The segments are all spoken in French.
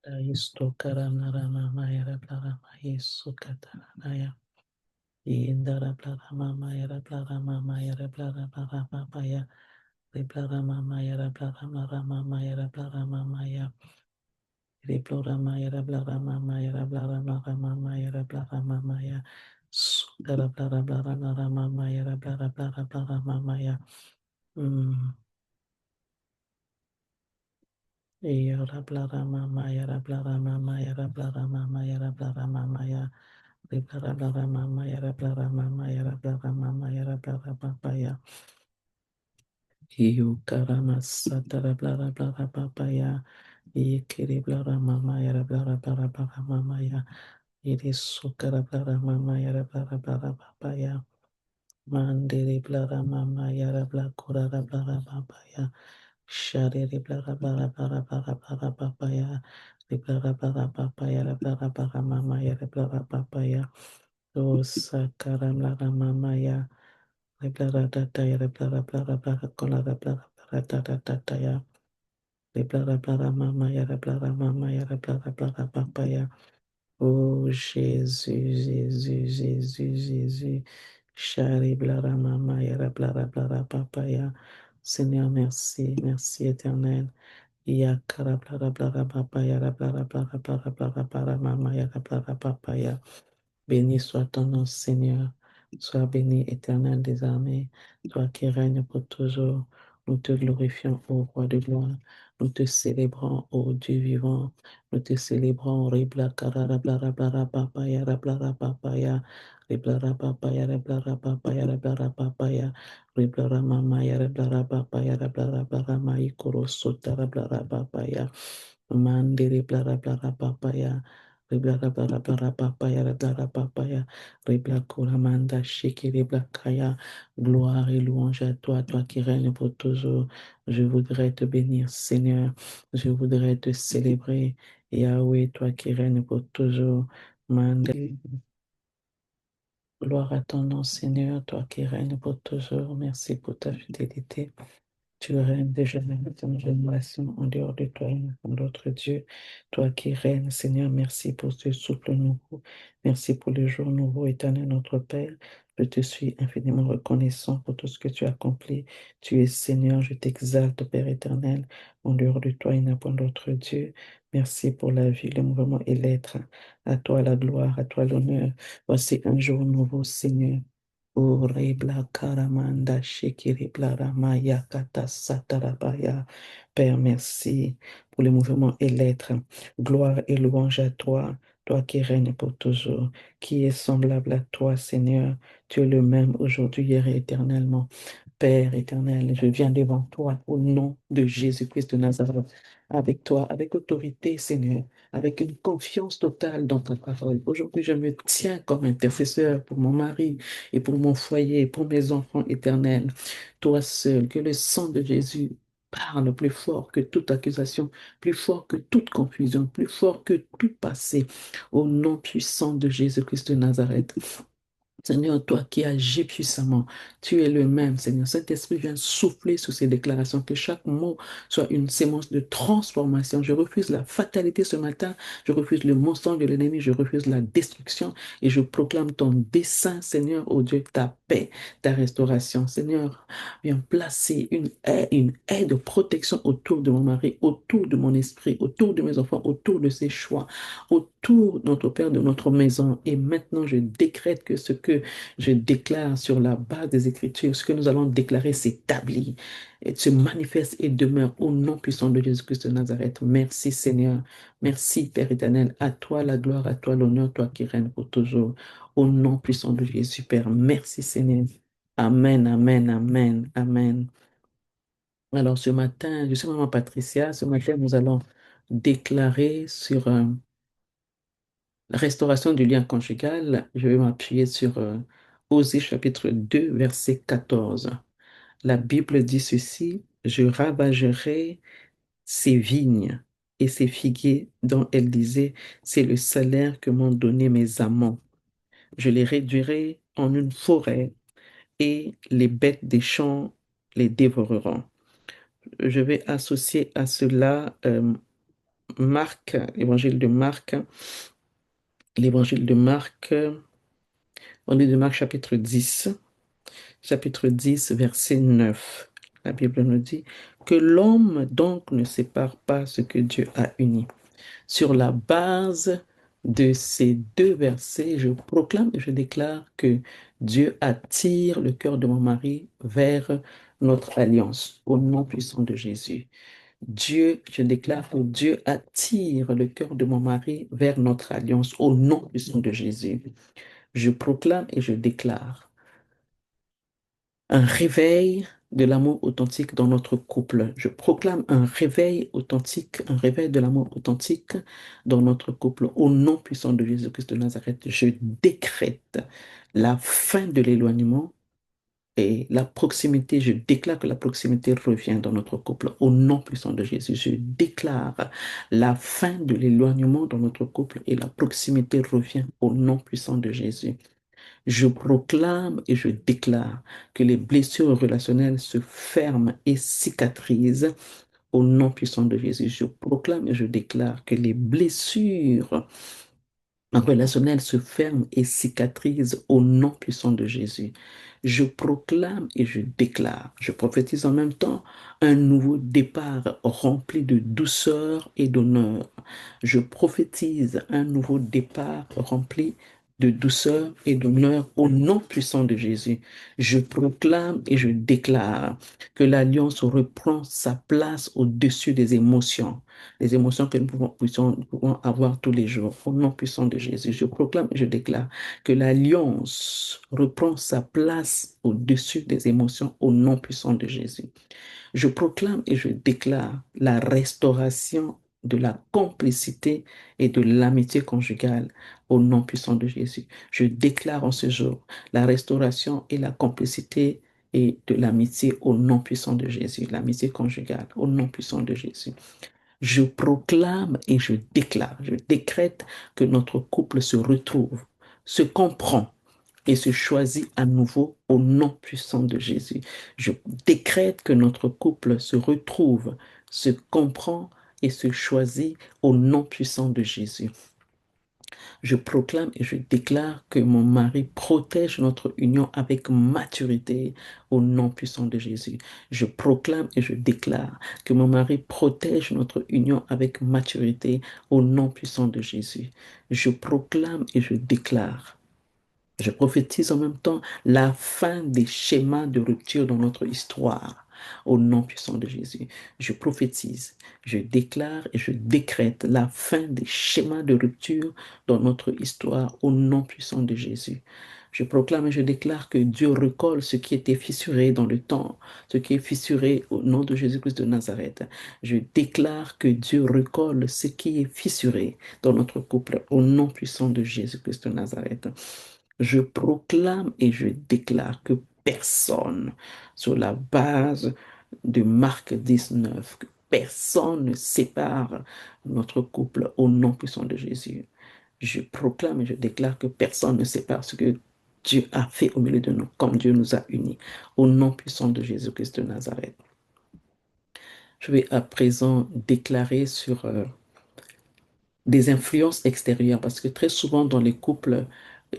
Isto karanarama mayara blarama Yesu kataranaya. Indara blarama mayara blarama mayara blarama maya. Riblarama mayara blarama rama mayara blarama maya. Riblorama yara blarama mayara blarama rama mayara blarama maya. Sudara blara blarama rama mayara blara blara blarama maya. Yara blarama mayara blarama mayara blarama mayara blarama maya. Riblara blarama mayara blarama mayara blarama mayara blarama maya. Yu karama satara blara blara papaya. Yekiri blara mama yara blara blara blara mama ya. Iri sukara blara mama yara blara blara papaya. Mandiri blara mama yara blara kurara blara papaya. Shariri blara blara blara blara blara papaya. Riblara blara papaya yara blara blara mama yara blara papaya. O sakara blara mama ya. Riblara data yara blara blara blara kolara blara blara data data ya. Blara blara mama yara blara mama yara blara blara papaya. Oh Jésus, Jésus, Jésus, Jésus. Shari blara mama yara blara blara papaya. Seigneur, merci, merci éternel. Yakara blara blara papaya yara blara blara blara blara blara mama yara blara papaya. Béni soit ton nom, Seigneur. Sois béni, éternel des armées. Toi qui règnes pour toujours. Nous te glorifions, ô roi de gloire. Nous te célébrons, ô Dieu vivant. Nous te célébrons, Ribla Karara Blara Blara Papaya, Rablara Papaya, Riblara Papaya, Rablara Papaya, Rablara Papaya, Riblara Mamaya, Rablara Papaya, Rablara Blara Maikoro Sota, Rablara Papaya, Mandiri Blara Blara Papaya. Riblara Blara Blara Papaya, Rablara Papaya, Ribla Kuramanda Shiki, Ribla Kaya, gloire et louange à toi, toi qui règnes pour toujours. Je voudrais te bénir, Seigneur. Je voudrais te célébrer, Yahweh, toi qui règnes pour toujours. Mande. Gloire à ton nom, Seigneur, toi qui règnes pour toujours. Merci pour ta fidélité. Tu règnes de génération en génération, en dehors de toi, il n'y a pas d'autre Dieu. Toi qui règnes, Seigneur, merci pour ce souffle nouveau. Merci pour le jour nouveau, éternel notre Père. Je te suis infiniment reconnaissant pour tout ce que tu as accompli. Tu es Seigneur, je t'exalte, Père éternel. En dehors de toi, il n'y a pas d'autre Dieu. Merci pour la vie, le mouvement et l'être. À toi la gloire, à toi l'honneur. Voici un jour nouveau, Seigneur. Urebla karamanda shekiribla ramaya kata satarabaya. Père, merci pour le mouvement et l'être. Gloire et louange à toi, toi qui règnes pour toujours, qui est semblable à toi, Seigneur. Tu es le même aujourd'hui, hier et éternellement. Père éternel, je viens devant toi au nom de Jésus-Christ de Nazareth, avec toi, avec autorité, Seigneur, avec une confiance totale dans ta parole. Aujourd'hui, je me tiens comme intercesseur pour mon mari et pour mon foyer, pour mes enfants éternels. Toi seul, que le sang de Jésus parle plus fort que toute accusation, plus fort que toute confusion, plus fort que tout passé, au nom puissant de Jésus-Christ de Nazareth. Seigneur, toi qui agis puissamment, tu es le même, Seigneur. Saint-Esprit vient souffler sur ces déclarations, que chaque mot soit une sémence de transformation. Je refuse la fatalité ce matin, je refuse le mensonge de l'ennemi, je refuse la destruction et je proclame ton dessein, Seigneur, ô Dieu, ta paix, ta restauration. Seigneur, viens placer une haie de protection autour de mon mari, autour de mon esprit, autour de mes enfants, autour de ses choix, autour, notre Père, de notre maison. Et maintenant, je décrète que ce que je déclare sur la base des Écritures, ce que nous allons déclarer s'établit, et se manifeste et demeure au nom puissant de Jésus-Christ de Nazareth. Merci Seigneur. Merci Père éternel. À toi la gloire, à toi l'honneur, toi qui règnes pour toujours. Au nom puissant de Jésus, Père. Merci Seigneur. Amen, amen, amen, amen. Alors ce matin, je suis maman Patricia. Ce matin, nous allons déclarer sur la restauration du lien conjugal. Je vais m'appuyer sur Osée chapitre 2, verset 14. La Bible dit ceci: je ravagerai ses vignes et ses figuiers dont elle disait, c'est le salaire que m'ont donné mes amants. Je les réduirai en une forêt et les bêtes des champs les dévoreront. Je vais associer à cela Marc, l'évangile de Marc, l'évangile de Marc, on lit de Marc chapitre 10, verset 9. La Bible nous dit que l'homme donc ne sépare pas ce que Dieu a uni. Sur la base de ces deux versets, je proclame et je déclare que Dieu attire le cœur de mon mari vers notre alliance au nom puissant de Jésus. Je déclare que Dieu attire le cœur de mon mari vers notre alliance au nom puissant de Jésus. Je proclame et je déclare un réveil de l'amour authentique dans notre couple. Je proclame un réveil authentique, un réveil de l'amour authentique dans notre couple. Au nom puissant de Jésus-Christ de Nazareth, je décrète la fin de l'éloignement et la proximité. Je déclare que la proximité revient dans notre couple. Au nom puissant de Jésus, je déclare la fin de l'éloignement dans notre couple et la proximité revient au nom puissant de Jésus. Je proclame et je déclare que les blessures relationnelles se ferment et cicatrisent au nom puissant de Jésus. Je proclame et je déclare que les blessures relationnelles se ferment et cicatrisent au nom puissant de Jésus. Je proclame et je déclare, je prophétise en même temps un nouveau départ rempli de douceur et d'honneur. Je prophétise un nouveau départ rempli de douceur et d'honneur au nom puissant de Jésus. Je proclame et je déclare que l'alliance reprend sa place au-dessus des émotions, les émotions que nous pouvons avoir tous les jours. Au nom puissant de Jésus, je proclame et je déclare que l'alliance reprend sa place au-dessus des émotions au nom puissant de Jésus. Je proclame et je déclare la restauration de la complicité et de l'amitié conjugale au nom puissant de Jésus. Je déclare en ce jour la restauration et la complicité et de l'amitié au nom puissant de Jésus, l'amitié conjugale au nom puissant de Jésus. Je proclame et je déclare, je décrète que notre couple se retrouve, se comprend et se choisit à nouveau au nom puissant de Jésus. Je décrète que notre couple se retrouve, se comprend et se choisit au nom puissant de Jésus. Je proclame et je déclare que mon mari protège notre union avec maturité au nom puissant de Jésus. Je proclame et je déclare que mon mari protège notre union avec maturité au nom puissant de Jésus. Je proclame et je déclare. Je prophétise en même temps la fin des schémas de rupture dans notre histoire. Au nom puissant de Jésus, je prophétise, je déclare et je décrète la fin des schémas de rupture dans notre histoire au nom puissant de Jésus. Je proclame et je déclare que Dieu recolle ce qui était fissuré dans le temps, ce qui est fissuré au nom de Jésus-Christ de Nazareth. Je déclare que Dieu recolle ce qui est fissuré dans notre couple au nom puissant de Jésus-Christ de Nazareth. Je proclame et je déclare que personne, sur la base de Marc 19, que personne ne sépare notre couple au nom puissant de Jésus. Je proclame et je déclare que personne ne sépare ce que Dieu a fait au milieu de nous, comme Dieu nous a unis, au nom puissant de Jésus-Christ de Nazareth. Je vais à présent déclarer sur des influences extérieures, parce que très souvent dans les couples,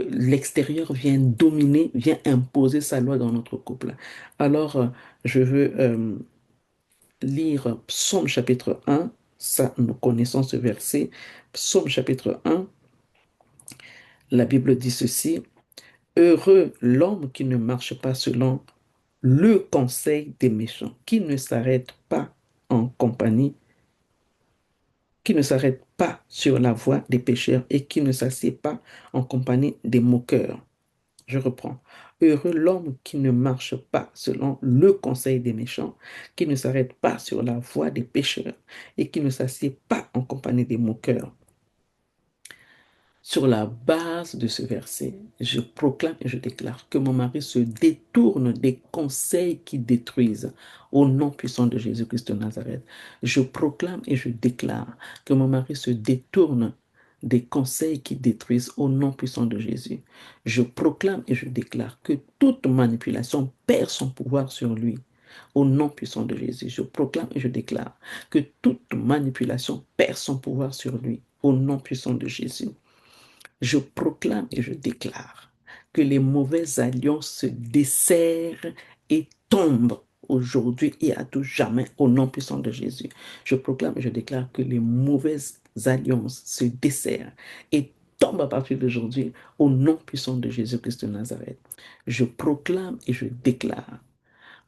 l'extérieur vient dominer, vient imposer sa loi dans notre couple. Alors, je veux lire Psaume chapitre 1, ça, nous connaissons ce verset. Psaume chapitre 1, la Bible dit ceci, Heureux l'homme qui ne marche pas selon le conseil des méchants, qui ne s'arrête pas en compagnie, qui ne s'arrête pas sur la voie des pécheurs et qui ne s'assied pas en compagnie des moqueurs. Je reprends. Heureux l'homme qui ne marche pas selon le conseil des méchants, qui ne s'arrête pas sur la voie des pécheurs et qui ne s'assied pas en compagnie des moqueurs. Sur la base de ce verset, je proclame et je déclare que mon mari se détourne des conseils qui détruisent au nom puissant de Jésus-Christ de Nazareth. Je proclame et je déclare que mon mari se détourne des conseils qui détruisent au nom puissant de Jésus. Je proclame et je déclare que toute manipulation perd son pouvoir sur lui. Au nom puissant de Jésus, je proclame et je déclare que toute manipulation perd son pouvoir sur lui. Au nom puissant de Jésus, je proclame et je déclare que les mauvaises alliances se desserrent et tombent aujourd'hui et à tout jamais au nom puissant de Jésus. Je proclame et je déclare que les mauvaises alliances se desserrent et tombent à partir d'aujourd'hui au nom puissant de Jésus-Christ de Nazareth. Je proclame et je déclare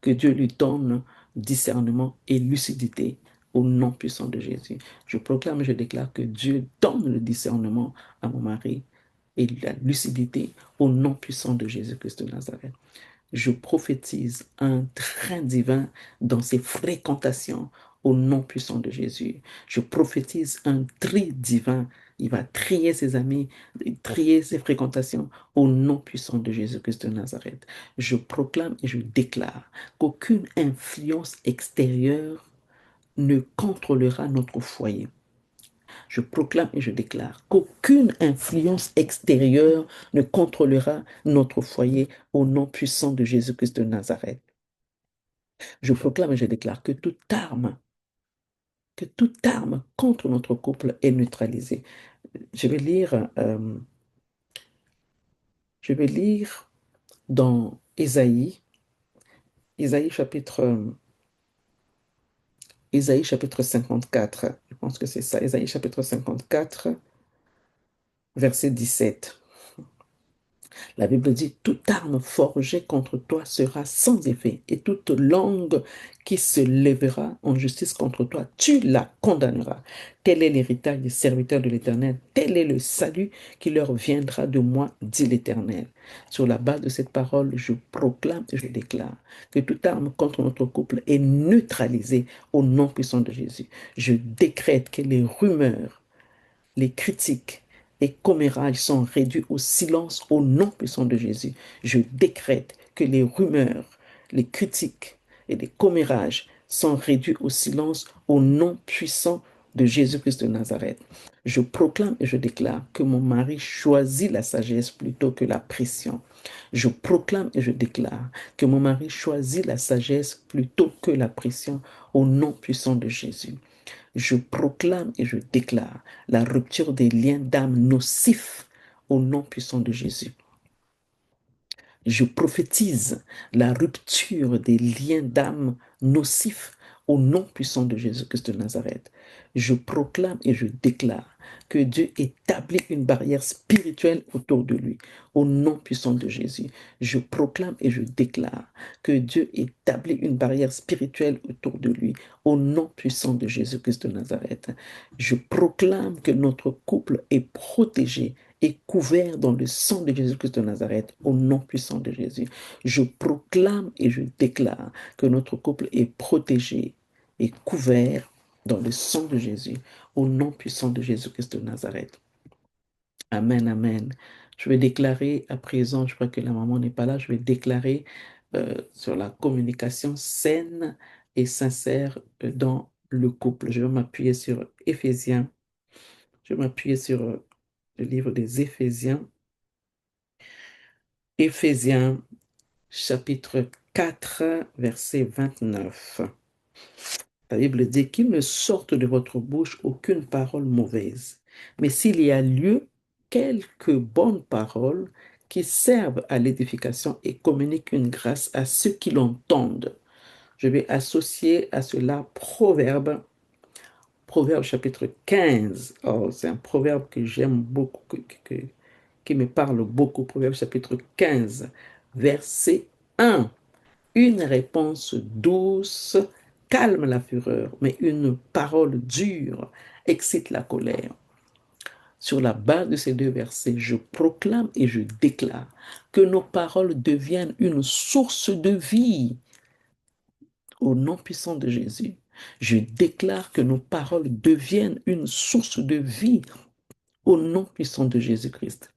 que Dieu lui donne discernement et lucidité au nom puissant de Jésus. Je proclame et je déclare que Dieu donne le discernement à mon mari et la lucidité au nom puissant de Jésus-Christ de Nazareth. Je prophétise un train divin dans ses fréquentations au nom puissant de Jésus. Je prophétise un tri divin. Il va trier ses amis, trier ses fréquentations au nom puissant de Jésus-Christ de Nazareth. Je proclame et je déclare qu'aucune influence extérieure ne contrôlera notre foyer. Je proclame et je déclare qu'aucune influence extérieure ne contrôlera notre foyer au nom puissant de Jésus-Christ de Nazareth. Je proclame et je déclare que toute arme contre notre couple est neutralisée. Je vais lire, dans Ésaïe chapitre 54. Je pense que c'est ça, Ésaïe chapitre 54, verset 17. La Bible dit, toute arme forgée contre toi sera sans effet, et toute langue qui se lèvera en justice contre toi, tu la condamneras. Tel est l'héritage des serviteurs de l'Éternel, tel est le salut qui leur viendra de moi, dit l'Éternel. Sur la base de cette parole, je proclame et je déclare que toute arme contre notre couple est neutralisée au nom puissant de Jésus. Je décrète que les rumeurs, les critiques et commérages sont réduits au silence au nom puissant de Jésus. Je décrète que les rumeurs, les critiques et les commérages sont réduits au silence au nom puissant de Jésus-Christ de Nazareth. Je proclame et je déclare que mon mari choisit la sagesse plutôt que la pression. Je proclame et je déclare que mon mari choisit la sagesse plutôt que la pression au nom puissant de Jésus. Je proclame et je déclare la rupture des liens d'âme nocifs au nom puissant de Jésus. Je prophétise la rupture des liens d'âme nocifs au nom puissant de Jésus-Christ de Nazareth. Je proclame et je déclare que Dieu établit une barrière spirituelle autour de lui, au nom puissant de Jésus. Je proclame et je déclare que Dieu établit une barrière spirituelle autour de lui, au nom puissant de Jésus-Christ de Nazareth. Je proclame que notre couple est protégé et couvert dans le sang de Jésus-Christ de Nazareth, au nom puissant de Jésus. Je proclame et je déclare que notre couple est protégé et couvert dans le sang de Jésus, au nom puissant de Jésus-Christ de Nazareth. Amen, amen. Je vais déclarer à présent, je crois que la maman n'est pas là, je vais déclarer sur la communication saine et sincère dans le couple. Je vais m'appuyer sur Éphésiens. Je vais m'appuyer sur le livre des Éphésiens. Éphésiens chapitre 4, verset 29. La Bible dit qu'il ne sorte de votre bouche aucune parole mauvaise, mais s'il y a lieu, quelques bonnes paroles qui servent à l'édification et communiquent une grâce à ceux qui l'entendent. Je vais associer à cela Proverbe chapitre 15. Oh, c'est un proverbe que j'aime beaucoup, qui me parle beaucoup. Proverbe chapitre 15, verset 1. Une réponse douce calme la fureur, mais une parole dure excite la colère. Sur la base de ces deux versets, je proclame et je déclare que nos paroles deviennent une source de vie au nom puissant de Jésus. Je déclare que nos paroles deviennent une source de vie au nom puissant de Jésus-Christ.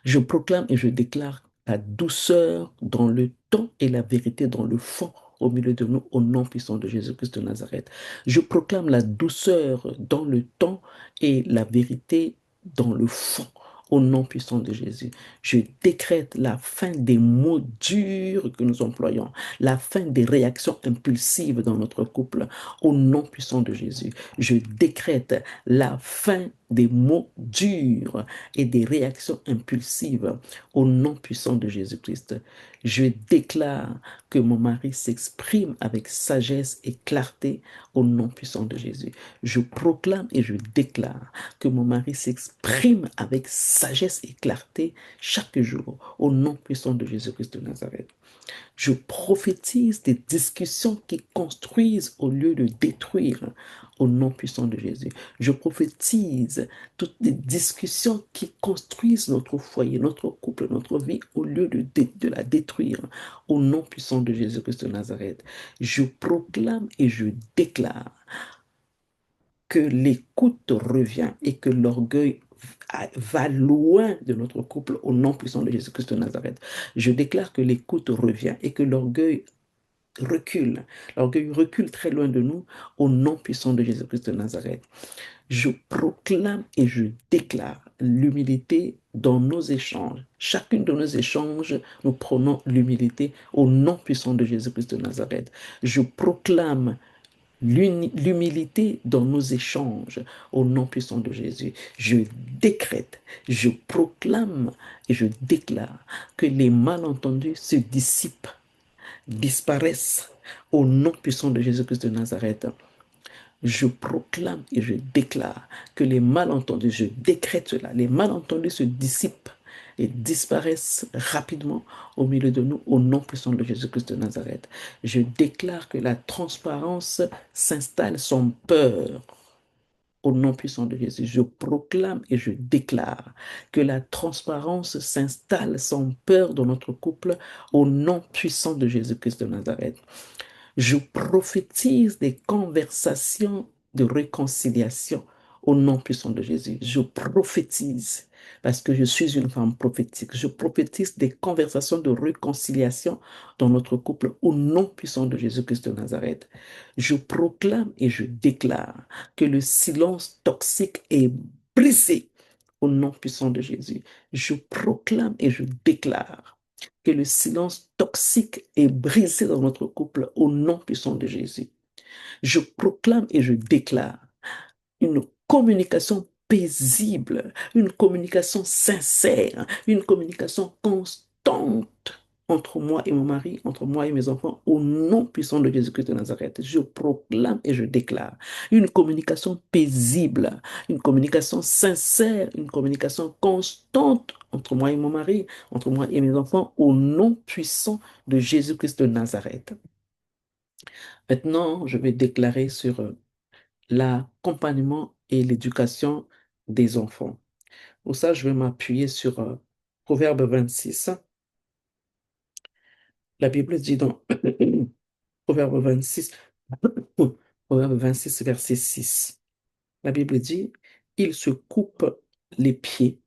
Je proclame et je déclare la douceur dans le temps et la vérité dans le fond au milieu de nous, au nom puissant de Jésus-Christ de Nazareth. Je proclame la douceur dans le temps et la vérité dans le fond, au nom puissant de Jésus. Je décrète la fin des mots durs que nous employons, la fin des réactions impulsives dans notre couple, au nom puissant de Jésus. Je décrète la fin des mots durs et des réactions impulsives au nom puissant de Jésus-Christ. Je déclare que mon mari s'exprime avec sagesse et clarté au nom puissant de Jésus. Je proclame et je déclare que mon mari s'exprime avec sagesse et clarté chaque jour au nom puissant de Jésus-Christ de Nazareth. Je prophétise des discussions qui construisent au lieu de détruire au nom puissant de Jésus. Je prophétise toutes les discussions qui construisent notre foyer, notre couple, notre vie au lieu de la détruire au nom puissant de Jésus-Christ de Nazareth. Je proclame et je déclare que l'écoute revient et que l'orgueil va loin de notre couple au nom puissant de Jésus-Christ de Nazareth. Je déclare que l'écoute revient et que l'orgueil recule. L'orgueil recule très loin de nous au nom puissant de Jésus-Christ de Nazareth. Je proclame et je déclare l'humilité dans nos échanges. Chacune de nos échanges, nous prenons l'humilité au nom puissant de Jésus-Christ de Nazareth. Je proclame l'humilité dans nos échanges au nom puissant de Jésus. Je décrète, je proclame et je déclare que les malentendus se dissipent, disparaissent au nom puissant de Jésus-Christ de Nazareth. Je proclame et je déclare que les malentendus, je décrète cela, les malentendus se dissipent et disparaissent rapidement au milieu de nous au nom puissant de Jésus-Christ de Nazareth. Je déclare que la transparence s'installe sans peur au nom puissant de Jésus. Je proclame et je déclare que la transparence s'installe sans peur dans notre couple au nom puissant de Jésus-Christ de Nazareth. Je prophétise des conversations de réconciliation au nom puissant de Jésus. Je prophétise, parce que je suis une femme prophétique, je prophétise des conversations de réconciliation dans notre couple au nom puissant de Jésus-Christ de Nazareth. Je proclame et je déclare que le silence toxique est brisé au nom puissant de Jésus. Je proclame et je déclare que le silence toxique est brisé dans notre couple au nom puissant de Jésus. Je proclame et je déclare une communication paisible, une communication sincère, une communication constante entre moi et mon mari, entre moi et mes enfants, au nom puissant de Jésus-Christ de Nazareth. Je proclame et je déclare une communication paisible, une communication sincère, une communication constante entre moi et mon mari, entre moi et mes enfants, au nom puissant de Jésus-Christ de Nazareth. Maintenant, je vais déclarer sur l'accompagnement et l'éducation des enfants. Pour ça, je vais m'appuyer sur Proverbe 26. La Bible dit dans Proverbe 26, Proverbe 26, verset 6. La Bible dit, il se coupe les pieds.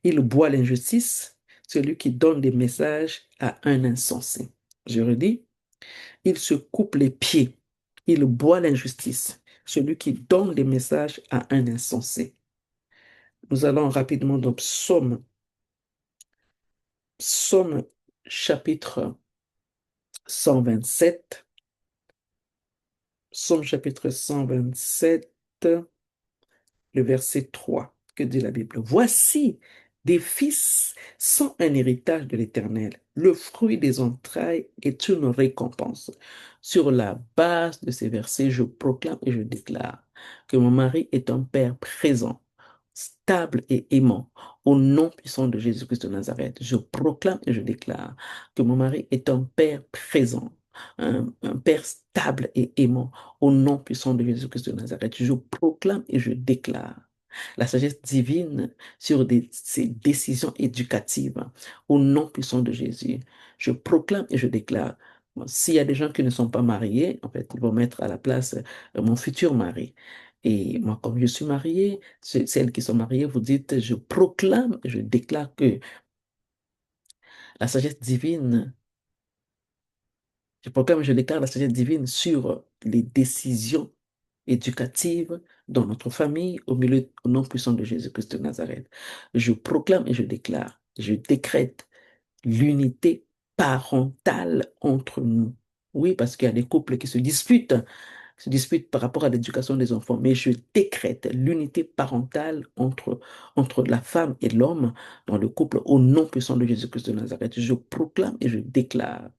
Il boit l'injustice, celui qui donne des messages à un insensé. Je redis, il se coupe les pieds. Il boit l'injustice, celui qui donne des messages à un insensé. Nous allons rapidement dans Psaume chapitre 127. Psaume chapitre 127, le verset 3. Que dit la Bible? Voici, des fils sont un héritage de l'Éternel. Le fruit des entrailles est une récompense. Sur la base de ces versets, je proclame et je déclare que mon mari est un père présent, stable et aimant. Au nom puissant de Jésus-Christ de Nazareth, je proclame et je déclare que mon mari est un père présent, un père stable et aimant. Au nom puissant de Jésus-Christ de Nazareth, je proclame et je déclare la sagesse divine sur ces décisions éducatives au nom puissant de Jésus. Je proclame et je déclare. Bon, s'il y a des gens qui ne sont pas mariés, en fait, ils vont mettre à la place mon futur mari. Et moi, comme je suis mariée, celles qui sont mariées, vous dites, je proclame et je déclare que la sagesse divine, je proclame et je déclare la sagesse divine sur les décisions éducative dans notre famille, au nom puissant de Jésus-Christ de Nazareth. Je proclame et je déclare, je décrète l'unité parentale entre nous. Oui, parce qu'il y a des couples qui se disputent par rapport à l'éducation des enfants, mais je décrète l'unité parentale entre la femme et l'homme dans le couple au nom puissant de Jésus-Christ de Nazareth. Je proclame et je déclare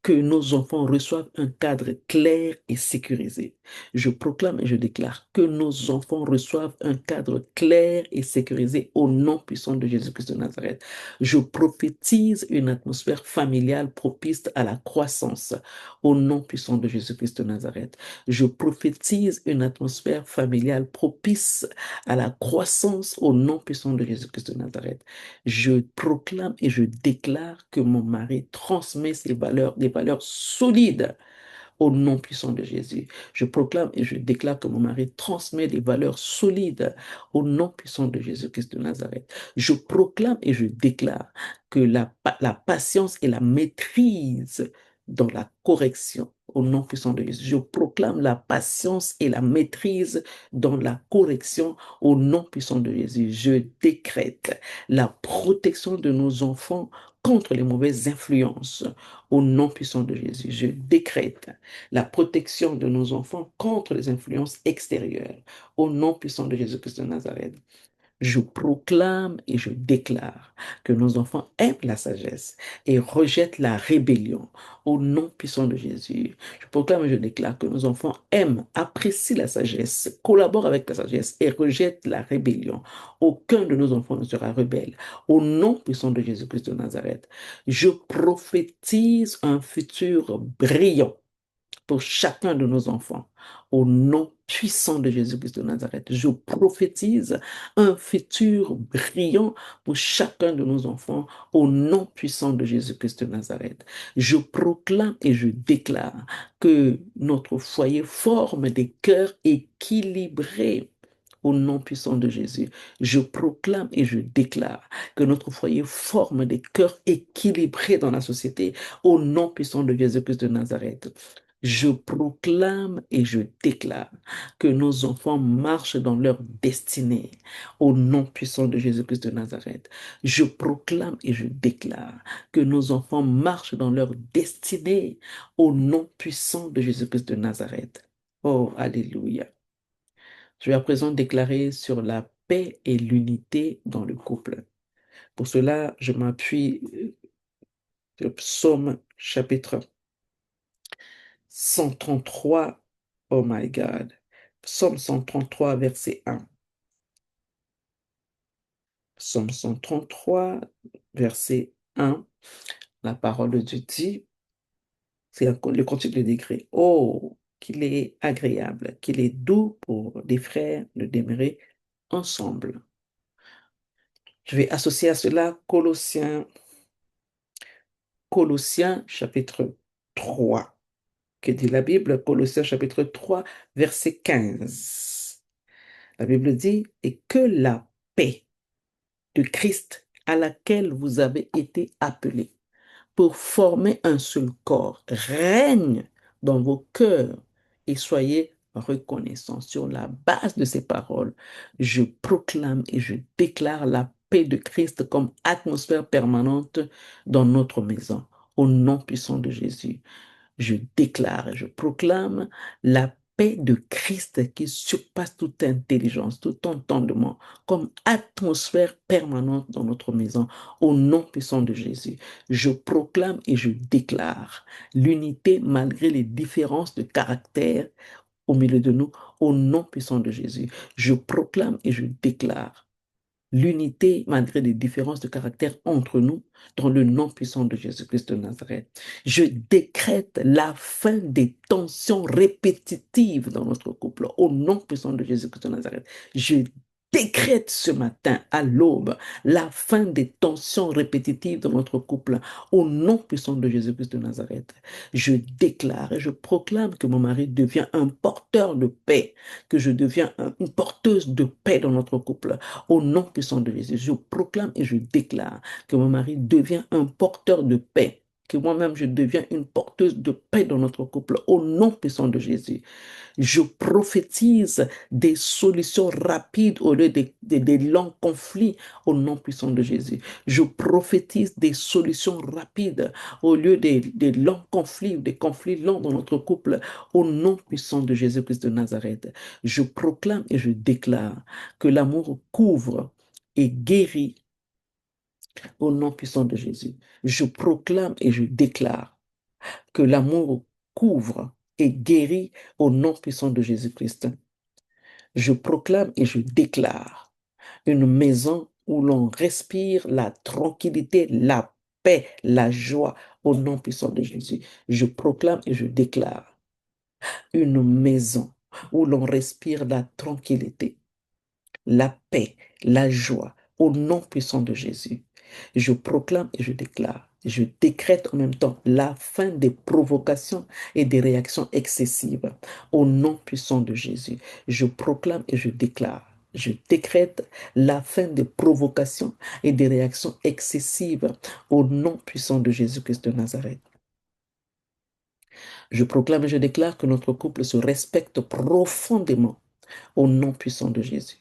que nos enfants reçoivent un cadre clair et sécurisé. Je proclame et je déclare que nos enfants reçoivent un cadre clair et sécurisé au nom puissant de Jésus-Christ de Nazareth. Je prophétise une atmosphère familiale propice à la croissance au nom puissant de Jésus-Christ de Nazareth. Je prophétise une atmosphère familiale propice à la croissance au nom puissant de Jésus-Christ de Nazareth. Je proclame et je déclare que mon mari transmet ses valeurs, des valeurs solides au nom puissant de Jésus. Je proclame et je déclare que mon mari transmet des valeurs solides au nom puissant de Jésus-Christ de Nazareth. Je proclame et je déclare que la patience et la maîtrise dans la correction au nom puissant de Jésus. Je proclame la patience et la maîtrise dans la correction au nom puissant de Jésus. Je décrète la protection de nos enfants contre les mauvaises influences au nom puissant de Jésus. Je décrète la protection de nos enfants contre les influences extérieures au nom puissant de Jésus-Christ de Nazareth. Je proclame et je déclare que nos enfants aiment la sagesse et rejettent la rébellion au nom puissant de Jésus. Je proclame et je déclare que nos enfants aiment, apprécient la sagesse, collaborent avec la sagesse et rejettent la rébellion. Aucun de nos enfants ne sera rebelle au nom puissant de Jésus-Christ de Nazareth. Je prophétise un futur brillant pour chacun de nos enfants. Au nom puissant de Jésus-Christ de Nazareth, je prophétise un futur brillant pour chacun de nos enfants. Au nom puissant de Jésus-Christ de Nazareth, je proclame et je déclare que notre foyer forme des cœurs équilibrés. Au nom puissant de Jésus, je proclame et je déclare que notre foyer forme des cœurs équilibrés dans la société. Au nom puissant de Jésus-Christ de Nazareth, je proclame et je déclare que nos enfants marchent dans leur destinée au nom puissant de Jésus-Christ de Nazareth. Je proclame et je déclare que nos enfants marchent dans leur destinée au nom puissant de Jésus-Christ de Nazareth. Oh, alléluia. Je vais à présent déclarer sur la paix et l'unité dans le couple. Pour cela, je m'appuie sur Psaume chapitre 133, oh my God. Psaume 133, verset 1. Psaume 133, verset 1. La parole de Dieu dit, c'est le continue de décret. Oh, qu'il est agréable, qu'il est doux pour des frères de demeurer ensemble. Je vais associer à cela Colossiens chapitre 3. Que dit la Bible? Colossiens chapitre 3, verset 15. La Bible dit, et que la paix de Christ à laquelle vous avez été appelés pour former un seul corps règne dans vos cœurs et soyez reconnaissants. Sur la base de ces paroles, je proclame et je déclare la paix de Christ comme atmosphère permanente dans notre maison. Au nom puissant de Jésus, je déclare et je proclame la paix de Christ qui surpasse toute intelligence, tout entendement, comme atmosphère permanente dans notre maison, au nom puissant de Jésus. Je proclame et je déclare l'unité malgré les différences de caractère au milieu de nous, au nom puissant de Jésus. Je proclame et je déclare l'unité malgré les différences de caractère entre nous dans le nom puissant de Jésus-Christ de Nazareth. Je décrète la fin des tensions répétitives dans notre couple au nom puissant de Jésus-Christ de Nazareth. Je décrète ce matin à l'aube la fin des tensions répétitives dans notre couple au nom puissant de Jésus-Christ de Nazareth. Je déclare et je proclame que mon mari devient un porteur de paix, que je deviens une porteuse de paix dans notre couple au nom puissant de Jésus. Je proclame et je déclare que mon mari devient un porteur de paix que moi-même je deviens une porteuse de paix dans notre couple au nom puissant de Jésus. Je prophétise des solutions rapides au lieu des longs conflits au nom puissant de Jésus. Je prophétise des solutions rapides au lieu des longs conflits, des conflits longs dans notre couple au nom puissant de Jésus-Christ de Nazareth. Je proclame et je déclare que l'amour couvre et guérit au nom puissant de Jésus. Je proclame et je déclare que l'amour couvre et guérit au nom puissant de Jésus-Christ. Je proclame et je déclare une maison où l'on respire la tranquillité, la paix, la joie au nom puissant de Jésus. Je proclame et je déclare une maison où l'on respire la tranquillité, la paix, la joie, au nom puissant de Jésus. Je proclame et je déclare, je décrète en même temps la fin des provocations et des réactions excessives, au nom puissant de Jésus. Je proclame et je déclare, je décrète la fin des provocations et des réactions excessives, au nom puissant de Jésus-Christ de Nazareth. Je proclame et je déclare que notre couple se respecte profondément au nom puissant de Jésus.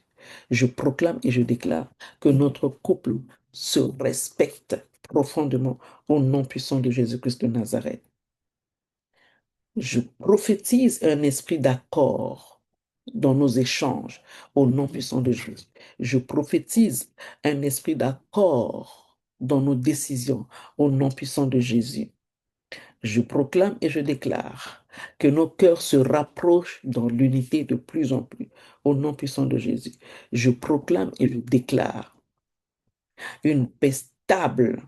Je proclame et je déclare que notre couple se respecte profondément au nom puissant de Jésus-Christ de Nazareth. Je prophétise un esprit d'accord dans nos échanges au nom puissant de Jésus. Je prophétise un esprit d'accord dans nos décisions au nom puissant de Jésus. Je proclame et je déclare que nos cœurs se rapprochent dans l'unité de plus en plus au nom puissant de Jésus. Je proclame et je déclare une paix stable,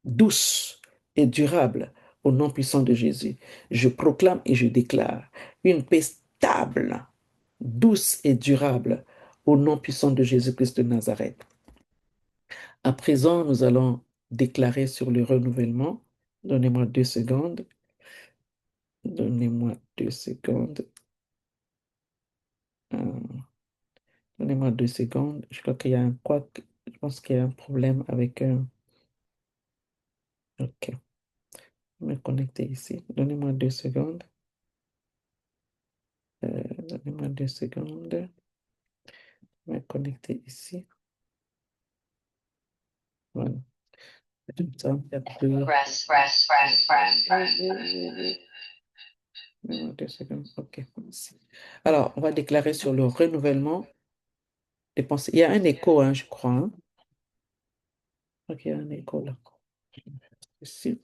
douce et durable au nom puissant de Jésus. Je proclame et je déclare une paix stable, douce et durable au nom puissant de Jésus-Christ de Nazareth. À présent, nous allons déclarer sur le renouvellement. Donnez-moi 2 secondes. Donnez-moi 2 secondes. Euh, Donnez-moi 2 secondes. Je crois qu'il y a un quoi. Je pense qu'il y a un problème avec un. Ok. Je vais me connecter ici. Donnez-moi 2 secondes. Donnez-moi 2 secondes. Je vais me connecter ici. Voilà. Ça va me faire deux. Donnez-moi 2 secondes. Ok. Merci. Alors, on va déclarer sur le renouvellement des pensées. Il y a un écho, hein, je crois. Hein. Ok, il y a un écho là. Ici.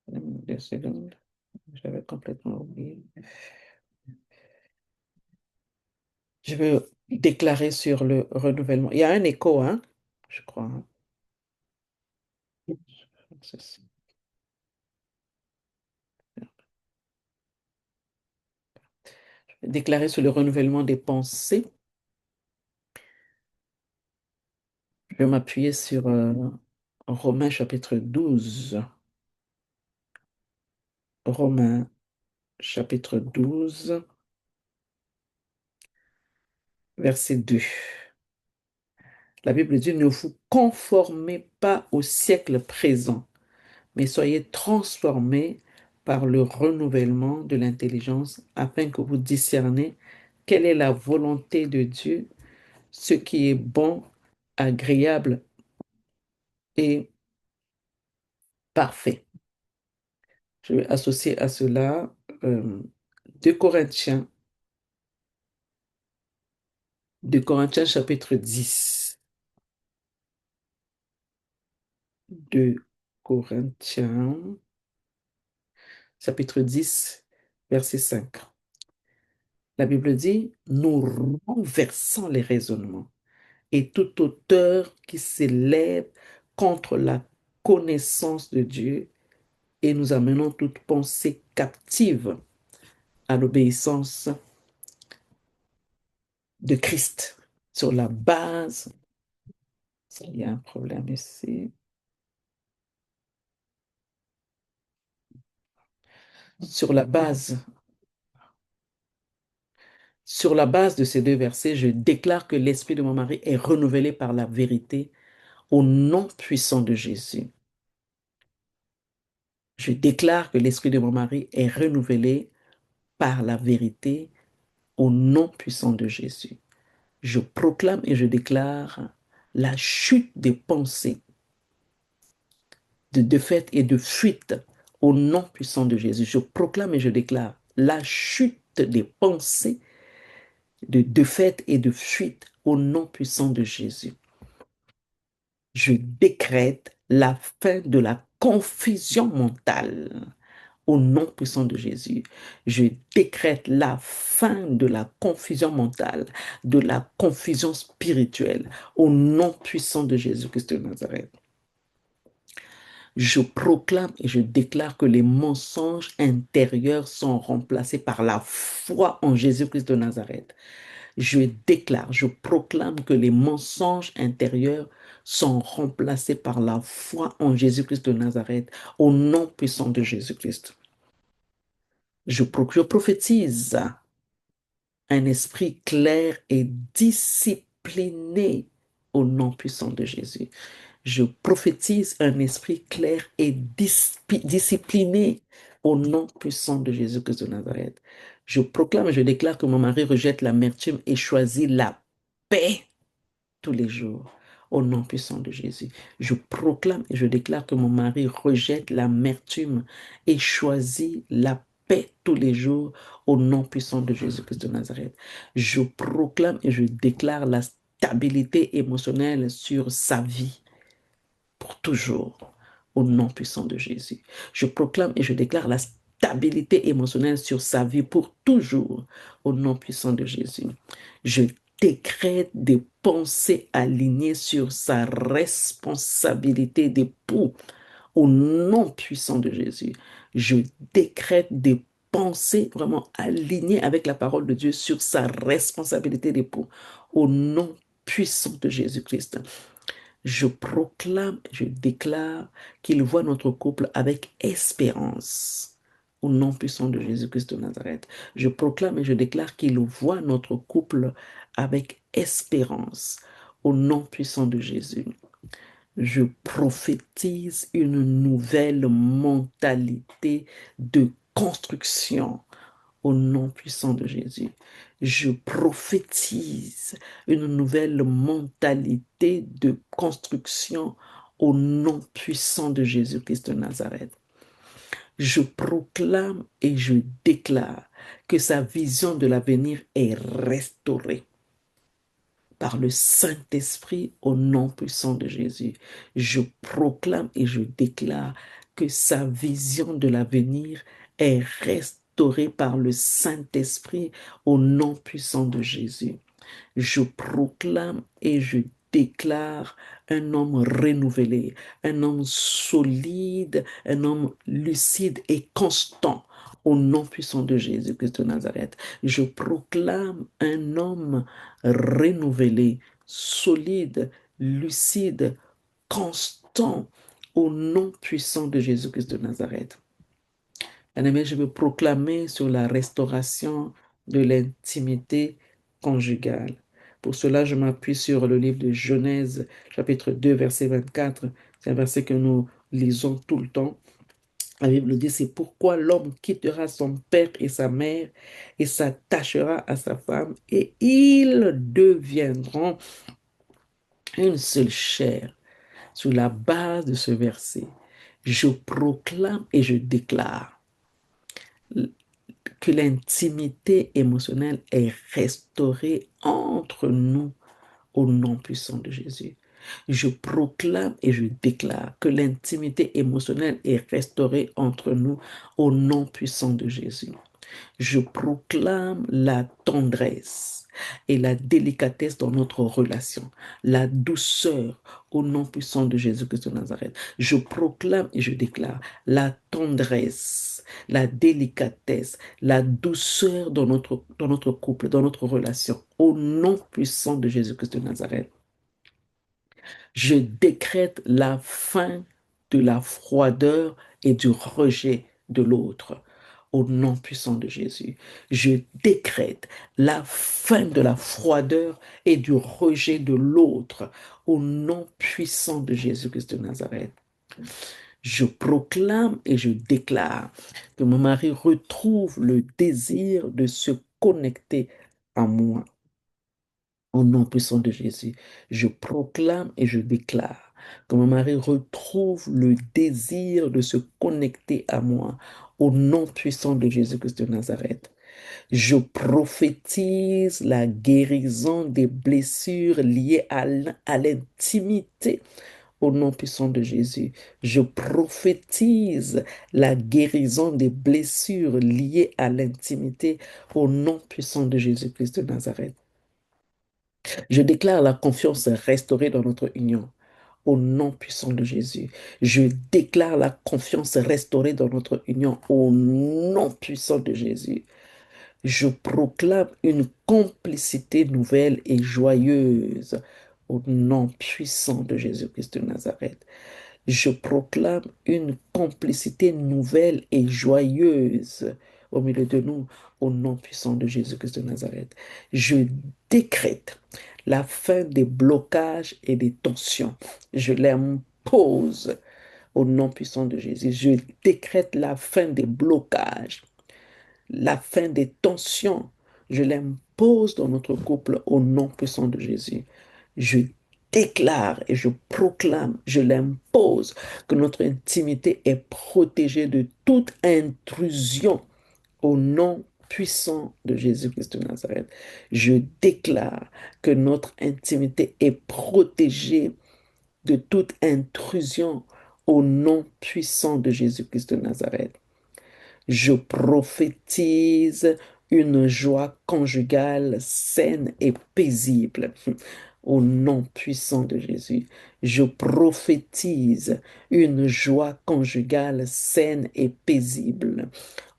Donnez-moi 2 secondes. J'avais complètement oublié. Je veux déclarer sur le renouvellement. Il y a un écho, hein, je crois. Hein. C'est ça. Déclarer sur le renouvellement des pensées. Je vais m'appuyer sur Romains chapitre 12. Romains chapitre 12, verset 2. La Bible dit, ne vous conformez pas au siècle présent, mais soyez transformés par le renouvellement de l'intelligence afin que vous discerniez quelle est la volonté de Dieu, ce qui est bon, agréable et parfait. Je vais associer à cela euh, 2 Corinthiens, 2 Corinthiens chapitre 10. 2 Corinthiens chapitre 10, verset 5. La Bible dit, nous renversons les raisonnements et toute hauteur qui s'élève contre la connaissance de Dieu et nous amenons toute pensée captive à l'obéissance de Christ sur la base. Il y a un problème ici. Sur la base, sur la base de ces 2 versets, je déclare que l'esprit de mon mari est renouvelé par la vérité au nom puissant de Jésus. Je déclare que l'esprit de mon mari est renouvelé par la vérité au nom puissant de Jésus. Je proclame et je déclare la chute des pensées de défaite et de fuite au nom puissant de Jésus. Je proclame et je déclare la chute des pensées de défaite et de fuite au nom puissant de Jésus. Je décrète la fin de la confusion mentale au nom puissant de Jésus. Je décrète la fin de la confusion mentale, de la confusion spirituelle au nom puissant de Jésus-Christ de Nazareth. Je proclame et je déclare que les mensonges intérieurs sont remplacés par la foi en Jésus-Christ de Nazareth. Je déclare, je proclame que les mensonges intérieurs sont remplacés par la foi en Jésus-Christ de Nazareth, au nom puissant de Jésus-Christ. Je prophétise un esprit clair et discipliné au nom puissant de Jésus. Je prophétise un esprit clair et discipliné au nom puissant de Jésus-Christ de Nazareth. Je proclame et je déclare que mon mari rejette l'amertume et choisit la paix tous les jours au nom puissant de Jésus. Je proclame et je déclare que mon mari rejette l'amertume et choisit la paix tous les jours au nom puissant de Jésus-Christ de Nazareth. Je proclame et je déclare la stabilité émotionnelle sur sa vie pour toujours, au nom puissant de Jésus. Je proclame et je déclare la stabilité émotionnelle sur sa vie pour toujours, au nom puissant de Jésus. Je décrète des pensées alignées sur sa responsabilité d'époux, au nom puissant de Jésus. Je décrète des pensées vraiment alignées avec la parole de Dieu sur sa responsabilité d'époux, au nom puissant de Jésus-Christ. Je proclame, je déclare qu'il voit notre couple avec espérance. Au nom puissant de Jésus-Christ de Nazareth. Je proclame et je déclare qu'il voit notre couple avec espérance. Au nom puissant de Jésus. Je prophétise une nouvelle mentalité de construction au nom puissant de Jésus. Je prophétise une nouvelle mentalité de construction au nom puissant de Jésus-Christ de Nazareth. Je proclame et je déclare que sa vision de l'avenir est restaurée par le Saint-Esprit au nom puissant de Jésus. Je proclame et je déclare que sa vision de l'avenir est restaurée par le Saint-Esprit au nom puissant de Jésus. Je proclame et je déclare un homme renouvelé, un homme solide, un homme lucide et constant. Au nom puissant de Jésus-Christ de Nazareth, je proclame un homme renouvelé, solide, lucide, constant, au nom puissant de Jésus-Christ de Nazareth. Bien-aimé, je veux proclamer sur la restauration de l'intimité conjugale. Pour cela, je m'appuie sur le livre de Genèse, chapitre 2, verset 24. C'est un verset que nous lisons tout le temps. La Bible dit, c'est pourquoi l'homme quittera son père et sa mère et s'attachera à sa femme et ils deviendront une seule chair. Sur la base de ce verset, je proclame et je déclare que l'intimité émotionnelle est restaurée entre nous au nom puissant de Jésus. Je proclame et je déclare que l'intimité émotionnelle est restaurée entre nous au nom puissant de Jésus. Je proclame la tendresse et la délicatesse dans notre relation, la douceur au nom puissant de Jésus-Christ de Nazareth. Je proclame et je déclare la tendresse, la délicatesse, la douceur dans notre couple, dans notre relation, au nom puissant de Jésus-Christ de Nazareth. Je décrète la fin de la froideur et du rejet de l'autre. Au nom puissant de Jésus, je décrète la fin de la froideur et du rejet de l'autre. Au nom puissant de Jésus-Christ de Nazareth. Je proclame et je déclare que mon mari retrouve le désir de se connecter à moi. Au nom puissant de Jésus, je proclame et je déclare que mon mari retrouve le désir de se connecter à moi. Au nom puissant de Jésus-Christ de Nazareth, je prophétise la guérison des blessures liées à l'intimité. Au nom puissant de Jésus, je prophétise la guérison des blessures liées à l'intimité. Au nom puissant de Jésus-Christ de Nazareth. Je déclare la confiance restaurée dans notre union. Au nom puissant de Jésus, je déclare la confiance restaurée dans notre union. Au nom puissant de Jésus, je proclame une complicité nouvelle et joyeuse. Au nom puissant de Jésus-Christ de Nazareth, je proclame une complicité nouvelle et joyeuse au milieu de nous, au nom puissant de Jésus-Christ de Nazareth. Je décrète la fin des blocages et des tensions. Je l'impose au nom puissant de Jésus. Je décrète la fin des blocages, la fin des tensions. Je l'impose dans notre couple au nom puissant de Jésus. Je déclare et je proclame, je l'impose que notre intimité est protégée de toute intrusion au nom puissant de Jésus-Christ de Nazareth. Je déclare que notre intimité est protégée de toute intrusion au nom puissant de Jésus-Christ de Nazareth. Je prophétise une joie conjugale saine et paisible. Au nom puissant de Jésus, je prophétise une joie conjugale saine et paisible.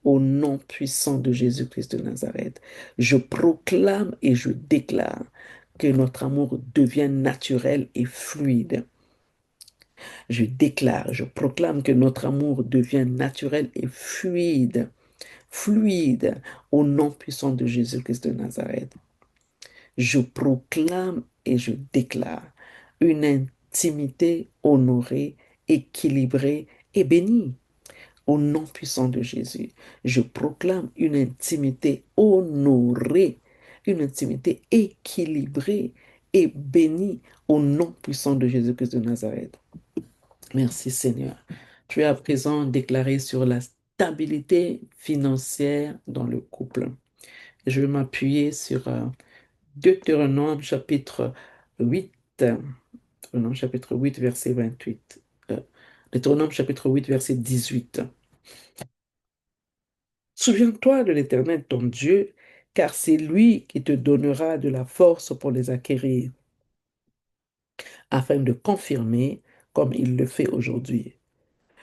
Au nom puissant de Jésus-Christ de Nazareth, je proclame et je déclare que notre amour devienne naturel et fluide. Je déclare, je proclame que notre amour devienne naturel et fluide, fluide, au nom puissant de Jésus-Christ de Nazareth. Je proclame et je déclare une intimité honorée, équilibrée et bénie. Au nom puissant de Jésus, je proclame une intimité honorée, une intimité équilibrée et bénie au nom puissant de Jésus-Christ de Nazareth. Merci Seigneur. Tu es à présent déclaré sur la stabilité financière dans le couple. Je vais m'appuyer sur Deutéronome chapitre 8, Deutéronome chapitre 8, verset 28. Deutéronome chapitre 8, verset 18. Souviens-toi de l'Éternel ton Dieu, car c'est lui qui te donnera de la force pour les acquérir, afin de confirmer, comme il le fait aujourd'hui,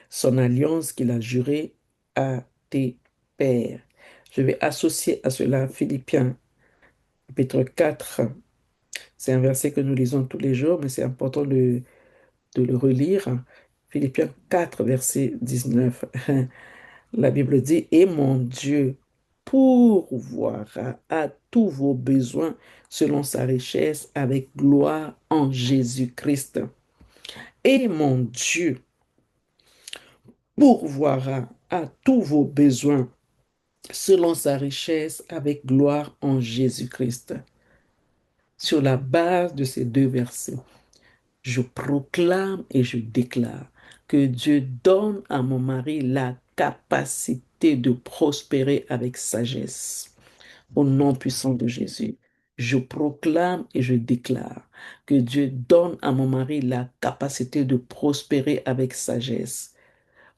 son alliance qu'il a jurée à tes pères. Je vais associer à cela Philippiens chapitre 4. C'est un verset que nous lisons tous les jours, mais c'est important de le relire. Philippiens 4, verset 19. La Bible dit, et mon Dieu pourvoira à tous vos besoins selon sa richesse avec gloire en Jésus-Christ. Et mon Dieu pourvoira à tous vos besoins selon sa richesse avec gloire en Jésus-Christ. Sur la base de ces deux versets, je proclame et je déclare que Dieu donne à mon mari la capacité de prospérer avec sagesse. Au nom puissant de Jésus, je proclame et je déclare que Dieu donne à mon mari la capacité de prospérer avec sagesse.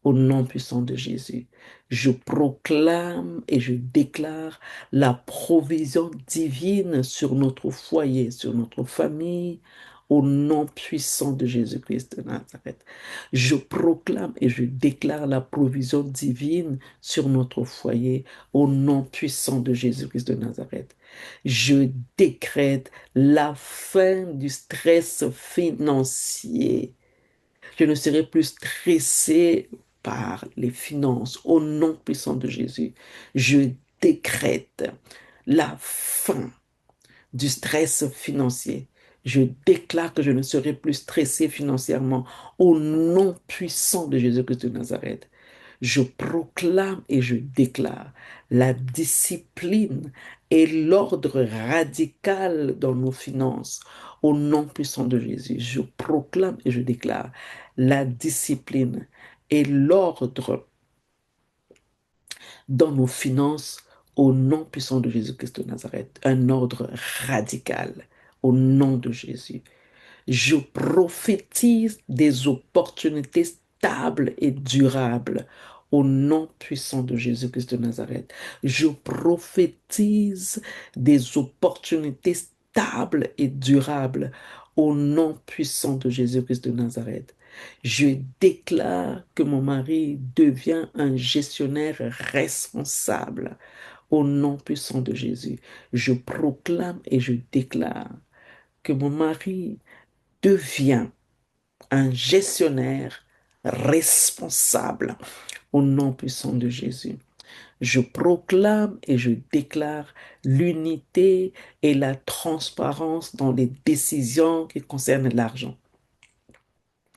Au nom puissant de Jésus, je proclame et je déclare la provision divine sur notre foyer, sur notre famille, au nom puissant de Jésus-Christ de Nazareth. Je proclame et je déclare la provision divine sur notre foyer, au nom puissant de Jésus-Christ de Nazareth. Je décrète la fin du stress financier. Je ne serai plus stressé par les finances. Au nom puissant de Jésus, je décrète la fin du stress financier. Je déclare que je ne serai plus stressé financièrement au nom puissant de Jésus-Christ de Nazareth. Je proclame et je déclare la discipline et l'ordre radical dans nos finances au nom puissant de Jésus. Je proclame et je déclare la discipline et l'ordre dans nos finances au nom puissant de Jésus-Christ de Nazareth. Un ordre radical au nom de Jésus. Je prophétise des opportunités stables et durables au nom puissant de Jésus-Christ de Nazareth. Je prophétise des opportunités stables et durables au nom puissant de Jésus-Christ de Nazareth. Je déclare que mon mari devient un gestionnaire responsable au nom puissant de Jésus. Je proclame et je déclare que mon mari devient un gestionnaire responsable au nom puissant de Jésus. Je proclame et je déclare l'unité et la transparence dans les décisions qui concernent l'argent.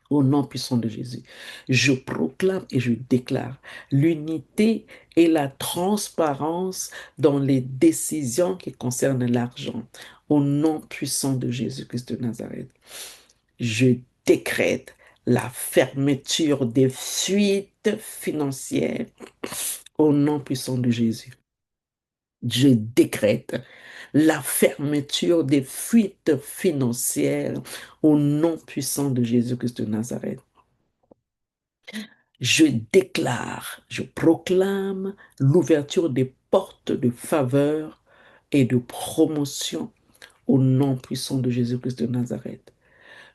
Au nom puissant de Jésus, je proclame et je déclare l'unité et la transparence dans les décisions qui concernent l'argent. Au nom puissant de Jésus-Christ de Nazareth, je décrète la fermeture des fuites financières au nom puissant de Jésus. Je décrète la fermeture des fuites financières au nom puissant de Jésus-Christ de Nazareth. Je déclare, je proclame l'ouverture des portes de faveur et de promotion au nom puissant de Jésus-Christ de Nazareth.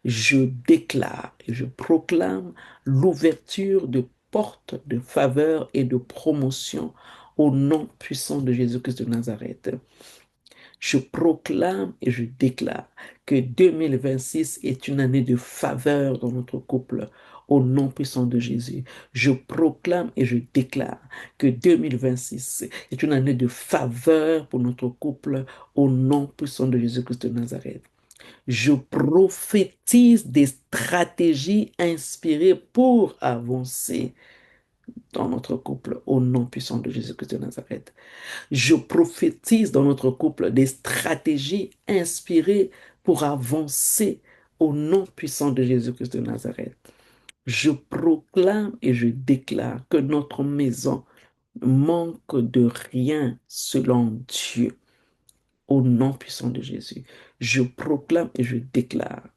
Je déclare et je proclame l'ouverture de portes de faveur et de promotion au nom puissant de Jésus-Christ de Nazareth. Je proclame et je déclare que 2026 est une année de faveur dans notre couple au nom puissant de Jésus. Je proclame et je déclare que 2026 est une année de faveur pour notre couple au nom puissant de Jésus-Christ de Nazareth. Je prophétise des stratégies inspirées pour avancer dans notre couple au nom puissant de Jésus-Christ de Nazareth. Je prophétise dans notre couple des stratégies inspirées pour avancer au nom puissant de Jésus-Christ de Nazareth. Je proclame et je déclare que notre maison manque de rien selon Dieu au nom puissant de Jésus. Je proclame et je déclare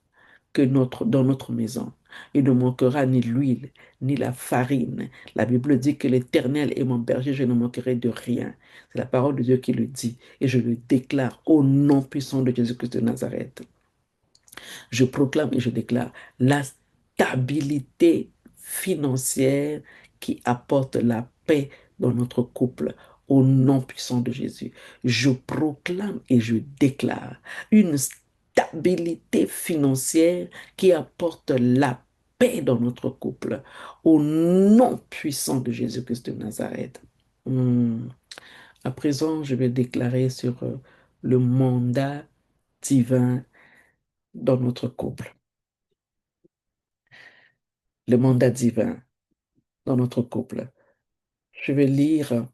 que dans notre maison, il ne manquera ni l'huile, ni la farine. La Bible dit que l'Éternel est mon berger, je ne manquerai de rien. C'est la parole de Dieu qui le dit. Et je le déclare au nom puissant de Jésus-Christ de Nazareth. Je proclame et je déclare la stabilité financière qui apporte la paix dans notre couple au nom puissant de Jésus. Je proclame et je déclare une stabilité financière qui apporte la paix dans notre couple au nom puissant de Jésus-Christ de Nazareth. À présent, je vais déclarer sur le mandat divin dans notre couple. Le mandat divin dans notre couple. Je vais lire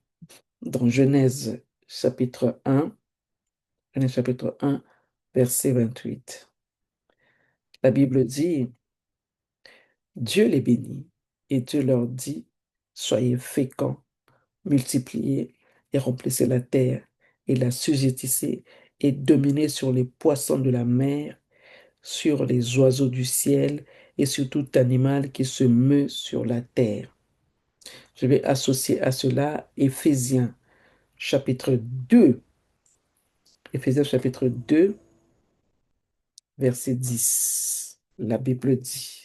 dans Genèse chapitre 1, verset 28. La Bible dit, Dieu les bénit et Dieu leur dit, soyez féconds, multipliez et remplissez la terre et la suscitez et dominez sur les poissons de la mer, sur les oiseaux du ciel et sur tout animal qui se meut sur la terre. Je vais associer à cela Éphésiens chapitre 2. Éphésiens chapitre 2, verset 10. La Bible dit,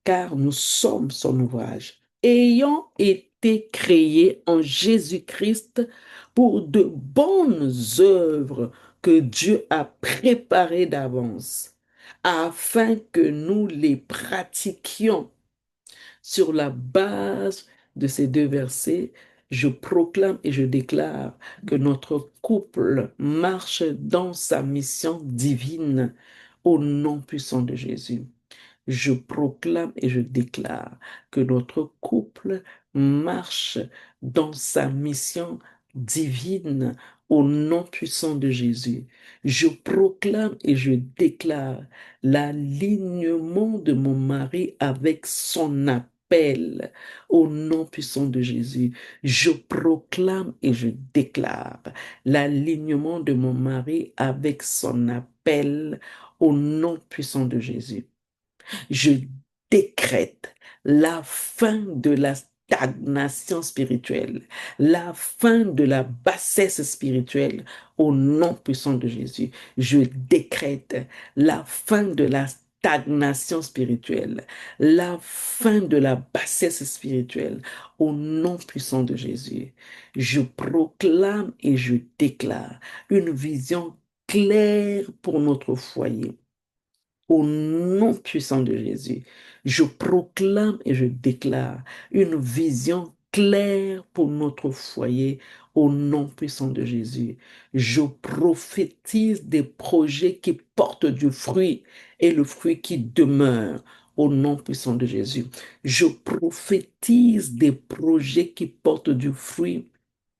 car nous sommes son ouvrage, ayant été créés en Jésus-Christ pour de bonnes œuvres que Dieu a préparées d'avance, afin que nous les pratiquions. Sur la base de ces deux versets, je proclame et je déclare que notre couple marche dans sa mission divine Au nom puissant de Jésus, je proclame et je déclare que notre couple marche dans sa mission divine au nom puissant de Jésus. Je proclame et je déclare l'alignement de mon mari avec son appel au nom puissant de Jésus. Je proclame et je déclare l'alignement de mon mari avec son appel au nom puissant de Jésus. Je décrète la fin de la stagnation spirituelle, la fin de la bassesse spirituelle au nom puissant de Jésus. Je décrète la fin de la stagnation spirituelle, la fin de la bassesse spirituelle au nom puissant de Jésus. Je proclame et je déclare une vision claire pour notre foyer au nom puissant de Jésus, je proclame et je déclare une vision claire pour notre foyer au nom puissant de Jésus. Je prophétise des projets qui portent du fruit et le fruit qui demeure au nom puissant de Jésus. Je prophétise des projets qui portent du fruit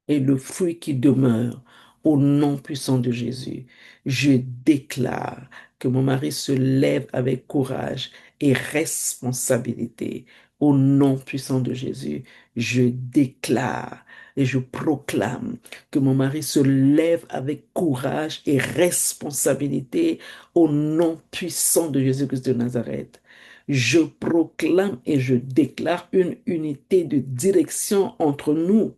et le fruit qui demeure au nom puissant de Jésus. Je déclare que mon mari se lève avec courage et responsabilité au nom puissant de Jésus. Je déclare et je proclame que mon mari se lève avec courage et responsabilité au nom puissant de Jésus-Christ de Nazareth. Je proclame et je déclare une unité de direction entre nous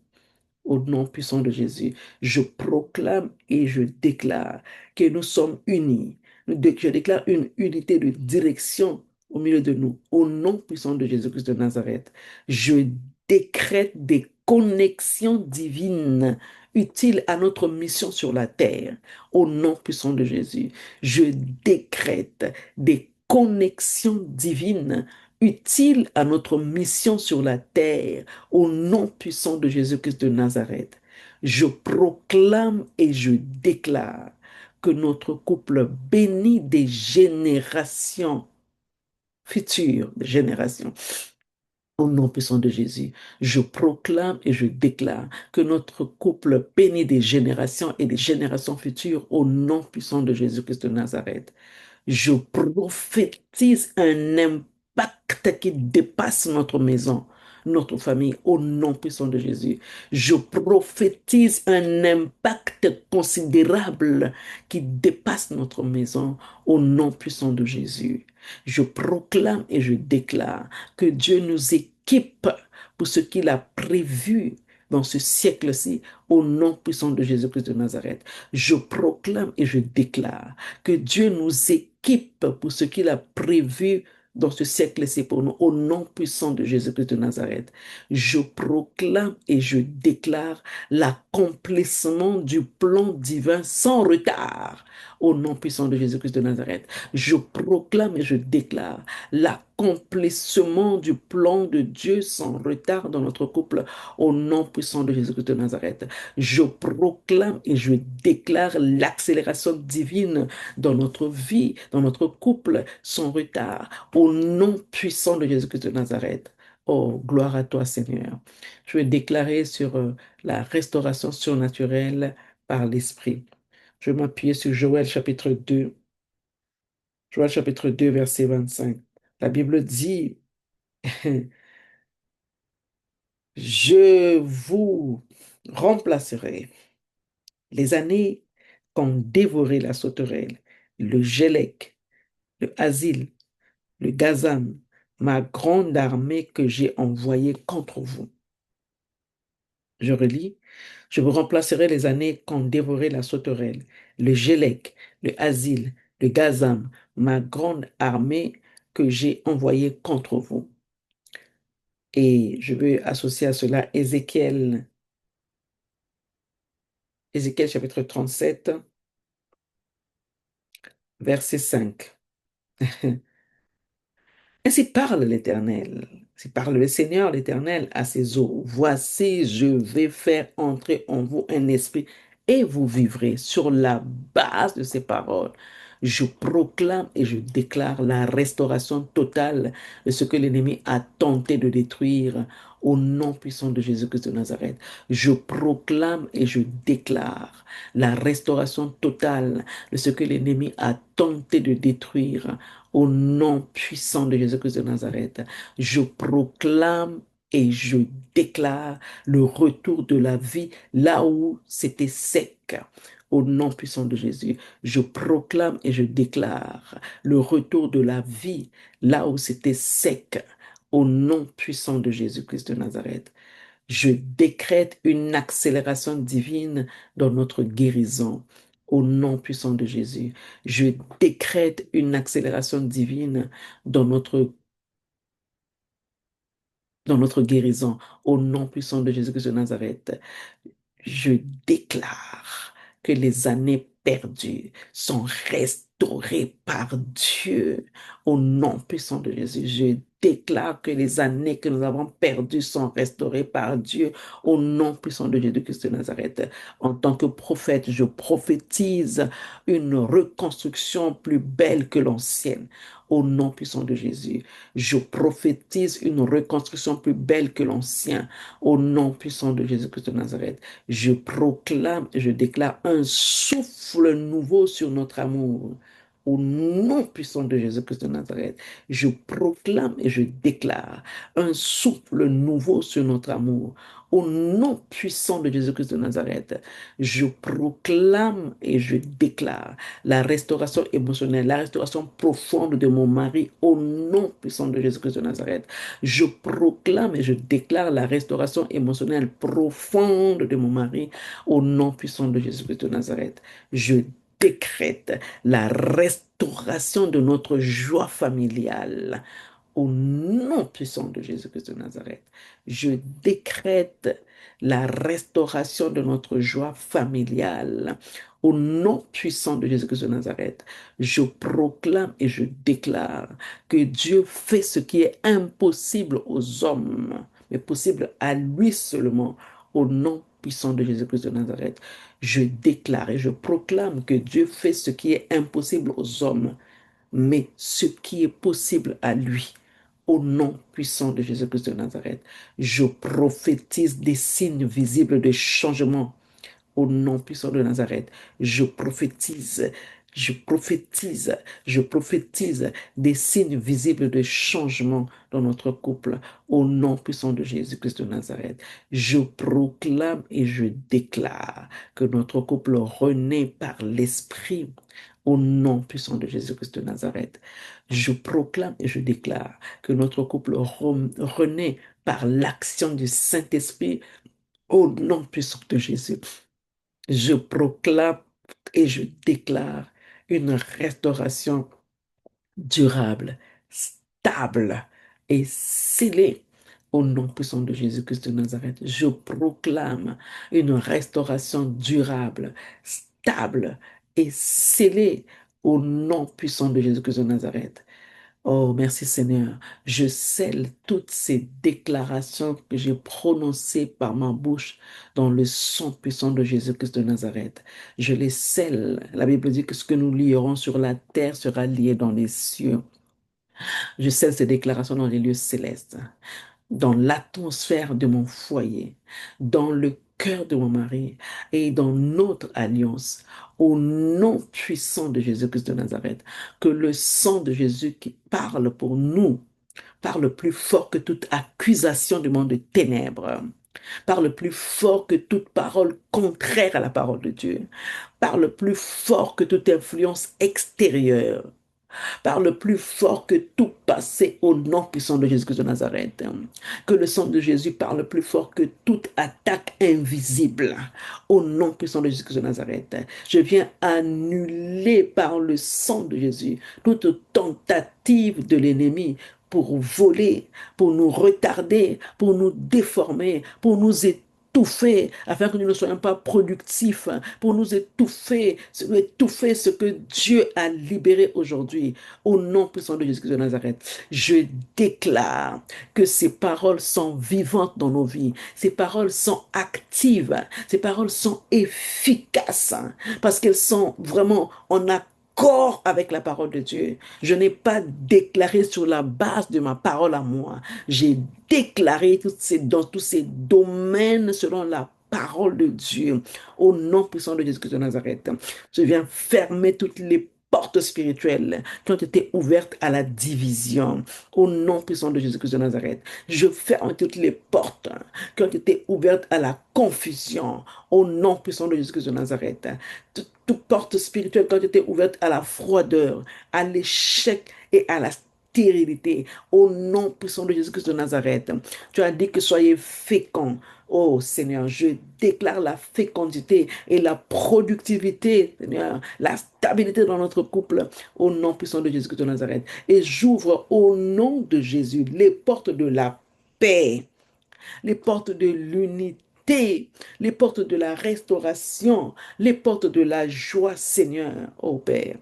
au nom puissant de Jésus, je proclame et je déclare que nous sommes unis. Je déclare une unité de direction au milieu de nous. Au nom puissant de Jésus-Christ de Nazareth, je décrète des connexions divines utiles à notre mission sur la terre. Au nom puissant de Jésus, je décrète des connexions divines utiles à notre mission sur la terre au nom puissant de Jésus-Christ de Nazareth. Je proclame et je déclare que notre couple bénit des générations futures, des générations. Au nom puissant de Jésus, je proclame et je déclare que notre couple bénit des générations et des générations futures au nom puissant de Jésus-Christ de Nazareth. Je prophétise un impact qui dépasse notre maison, notre famille, au nom puissant de Jésus. Je prophétise un impact considérable qui dépasse notre maison, au nom puissant de Jésus. Je proclame et je déclare que Dieu nous équipe pour ce qu'il a prévu dans ce siècle-ci, au nom puissant de Jésus-Christ de Nazareth. Je proclame et je déclare que Dieu nous équipe pour ce qu'il a prévu dans ce siècle-ci pour nous, au nom puissant de Jésus-Christ de Nazareth. Je proclame et je déclare l'accomplissement du plan divin sans retard, au nom puissant de Jésus-Christ de Nazareth. Je proclame et je déclare l'accomplissement du plan de Dieu sans retard dans notre couple, au nom puissant de Jésus-Christ de Nazareth. Je proclame et je déclare l'accélération divine dans notre vie, dans notre couple, sans retard, au nom puissant de Jésus-Christ de Nazareth. Oh, gloire à toi, Seigneur. Je vais déclarer sur la restauration surnaturelle par l'Esprit. Je vais m'appuyer sur Joël chapitre 2. Joël chapitre 2, verset 25. La Bible dit, je vous remplacerai les années qu'ont dévoré la sauterelle, le gélec, le asile, le gazam, ma grande armée que j'ai envoyée contre vous. Je relis. Je vous remplacerai les années qu'ont dévoré la sauterelle, le gélec, le asile, le gazam, ma grande armée que j'ai envoyée contre vous. Et je veux associer à cela Ézéchiel chapitre 37, verset 5. Ainsi parle l'Éternel, ainsi parle le Seigneur l'Éternel à ses eaux. Voici, je vais faire entrer en vous un esprit et vous vivrez sur la base de ces paroles. Je proclame et je déclare la restauration totale de ce que l'ennemi a tenté de détruire au nom puissant de Jésus-Christ de Nazareth. Je proclame et je déclare la restauration totale de ce que l'ennemi a tenté de détruire au nom puissant de Jésus-Christ de Nazareth. Je proclame et je déclare le retour de la vie là où c'était sec. Au nom puissant de Jésus, je proclame et je déclare le retour de la vie là où c'était sec. Au nom puissant de Jésus-Christ de Nazareth, je décrète une accélération divine dans notre guérison. Au nom puissant de Jésus, je décrète une accélération divine dans notre guérison. Au nom puissant de Jésus-Christ de Nazareth, je déclare que les années perdues sont restaurées par Dieu. Au nom puissant de Jésus, je déclare que les années que nous avons perdues sont restaurées par Dieu. Au nom puissant de Jésus-Christ de Nazareth, en tant que prophète, je prophétise une reconstruction plus belle que l'ancienne. Au nom puissant de Jésus, je prophétise une reconstruction plus belle que l'ancien. Au nom puissant de Jésus-Christ de Nazareth, je proclame et je déclare un souffle nouveau sur notre amour. Au nom puissant de Jésus-Christ de Nazareth, je proclame et je déclare un souffle nouveau sur notre amour. Au nom puissant de Jésus-Christ de Nazareth, je proclame et je déclare la restauration émotionnelle, la restauration profonde de mon mari. Au nom puissant de Jésus-Christ de Nazareth, je proclame et je déclare la restauration émotionnelle profonde de mon mari au nom puissant de Jésus-Christ de Nazareth. Je décrète la restauration de notre joie familiale au nom puissant de Jésus-Christ de Nazareth. Je décrète la restauration de notre joie familiale au nom puissant de Jésus-Christ de Nazareth. Je proclame et je déclare que Dieu fait ce qui est impossible aux hommes, mais possible à lui seulement, au nom puissant de Jésus-Christ de Nazareth. Je déclare et je proclame que Dieu fait ce qui est impossible aux hommes, mais ce qui est possible à lui. Au nom puissant de Jésus-Christ de Nazareth, je prophétise des signes visibles de changement au nom puissant de Nazareth, je prophétise, je prophétise, je prophétise des signes visibles de changement dans notre couple. Au nom puissant de Jésus-Christ de Nazareth, je proclame et je déclare que notre couple renaît par l'Esprit. Au nom puissant de Jésus-Christ de Nazareth, je proclame et je déclare que notre couple renaît par l'action du Saint-Esprit. Au nom puissant de Jésus. Je proclame et je déclare une restauration durable, stable et scellée au nom puissant de Jésus-Christ de Nazareth. Je proclame une restauration durable, stable et scellée au nom puissant de Jésus-Christ de Nazareth. Oh, merci Seigneur. Je scelle toutes ces déclarations que j'ai prononcées par ma bouche dans le sang puissant de Jésus-Christ de Nazareth. Je les scelle. La Bible dit que ce que nous lierons sur la terre sera lié dans les cieux. Je scelle ces déclarations dans les lieux célestes, dans l'atmosphère de mon foyer, dans le cœur de mon mari et dans notre alliance, au nom puissant de Jésus-Christ de Nazareth, que le sang de Jésus qui parle pour nous parle plus fort que toute accusation du monde de ténèbres, parle plus fort que toute parole contraire à la parole de Dieu, parle plus fort que toute influence extérieure, parle plus fort que tout passé au nom puissant de Jésus-Christ de Nazareth. Que le sang de Jésus parle plus fort que toute attaque invisible au nom puissant de Jésus-Christ de Nazareth. Je viens annuler par le sang de Jésus toute tentative de l'ennemi pour voler, pour nous retarder, pour nous déformer, pour nous étouffer, afin que nous ne soyons pas productifs, pour nous étouffer ce que Dieu a libéré aujourd'hui. Au nom puissant de Jésus de Nazareth, je déclare que ces paroles sont vivantes dans nos vies, ces paroles sont actives, ces paroles sont efficaces, parce qu'elles sont vraiment en accord accord avec la parole de Dieu. Je n'ai pas déclaré sur la base de ma parole à moi. J'ai déclaré dans tous ces domaines selon la parole de Dieu. Au nom puissant de Jésus-Christ de Nazareth, je viens fermer toutes les portes spirituelles qui ont été ouvertes à la division. Au nom puissant de Jésus-Christ de Nazareth, je ferme toutes les portes qui ont été ouvertes à la confusion. Au nom puissant de Jésus-Christ de Nazareth, toute porte spirituelle qui ont été ouverte à la froideur, à l'échec et à la stérilité. Au nom puissant de Jésus-Christ de Nazareth, tu as dit que soyez féconds. Oh Seigneur, je déclare la fécondité et la productivité, Seigneur, la stabilité dans notre couple, au nom puissant de Jésus-Christ de Nazareth. Et j'ouvre au nom de Jésus les portes de la paix, les portes de l'unité, les portes de la restauration, les portes de la joie, Seigneur, ô Père.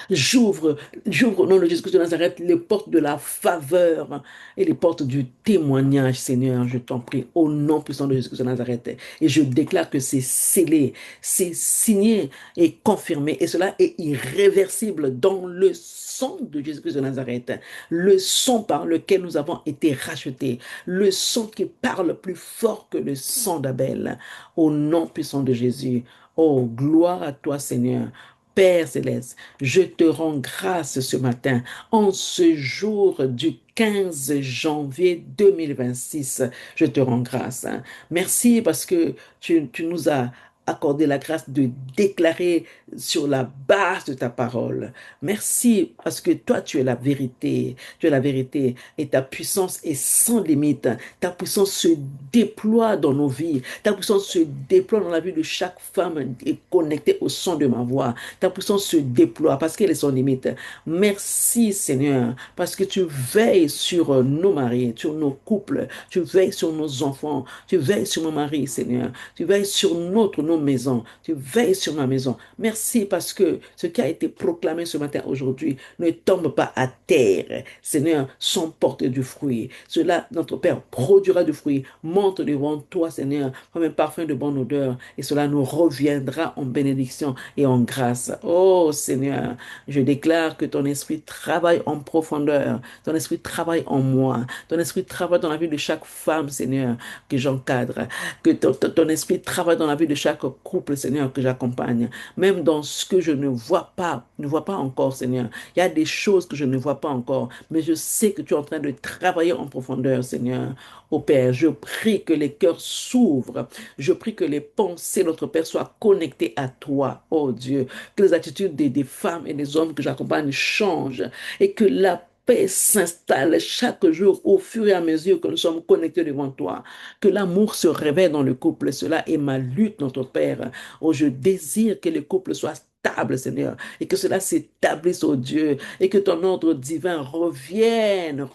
J'ouvre, j'ouvre au nom de Jésus-Christ de Nazareth les portes de la faveur et les portes du témoignage, Seigneur, je t'en prie, au nom puissant de Jésus-Christ de Nazareth. Et je déclare que c'est scellé, c'est signé et confirmé, et cela est irréversible dans le sang de Jésus-Christ de Nazareth, le sang par lequel nous avons été rachetés, le sang qui parle plus fort que le sang d'Abel, au nom puissant de Jésus. Oh, gloire à toi, Seigneur. Père céleste, je te rends grâce ce matin, en ce jour du 15 janvier 2026. Je te rends grâce. Merci parce que tu nous as accordé la grâce de déclarer sur la base de ta parole. Merci parce que toi, tu es la vérité. Tu es la vérité et ta puissance est sans limite. Ta puissance se déploie dans nos vies. Ta puissance se déploie dans la vie de chaque femme et connectée au son de ma voix. Ta puissance se déploie parce qu'elle est sans limite. Merci Seigneur, parce que tu veilles sur nos maris, sur nos couples, tu veilles sur nos enfants, tu veilles sur mon mari Seigneur, tu veilles sur nos maisons, tu veilles sur ma maison. Merci parce que ce qui a été proclamé ce matin aujourd'hui ne tombe pas à terre. Seigneur, sans porter du fruit. Cela, notre Père, produira du fruit, monte devant toi Seigneur, comme un parfum de bonne odeur, et cela nous reviendra en bénédiction et en grâce. Oh Seigneur, je déclare que ton esprit travaille en profondeur, ton esprit travaille en moi, ton esprit travaille dans la vie de chaque femme, Seigneur, que j'encadre, que ton esprit travaille dans la vie de chaque couple, Seigneur, que j'accompagne, même dans ce que je ne vois pas encore, Seigneur. Il y a des choses que je ne vois pas encore, mais je sais que tu es en train de travailler en profondeur, Seigneur. Ô Père, je prie que les cœurs s'ouvrent, je prie que les pensées, notre Père, soient connectées à toi, oh Dieu, que les attitudes des femmes et des hommes que j'accompagne changent et que la paix s'installe chaque jour au fur et à mesure que nous sommes connectés devant toi. Que l'amour se réveille dans le couple. Cela est ma lutte, notre Père. Oh, je désire que le couple soit stable, Seigneur, et que cela s'établisse, oh Dieu, et que ton ordre divin revienne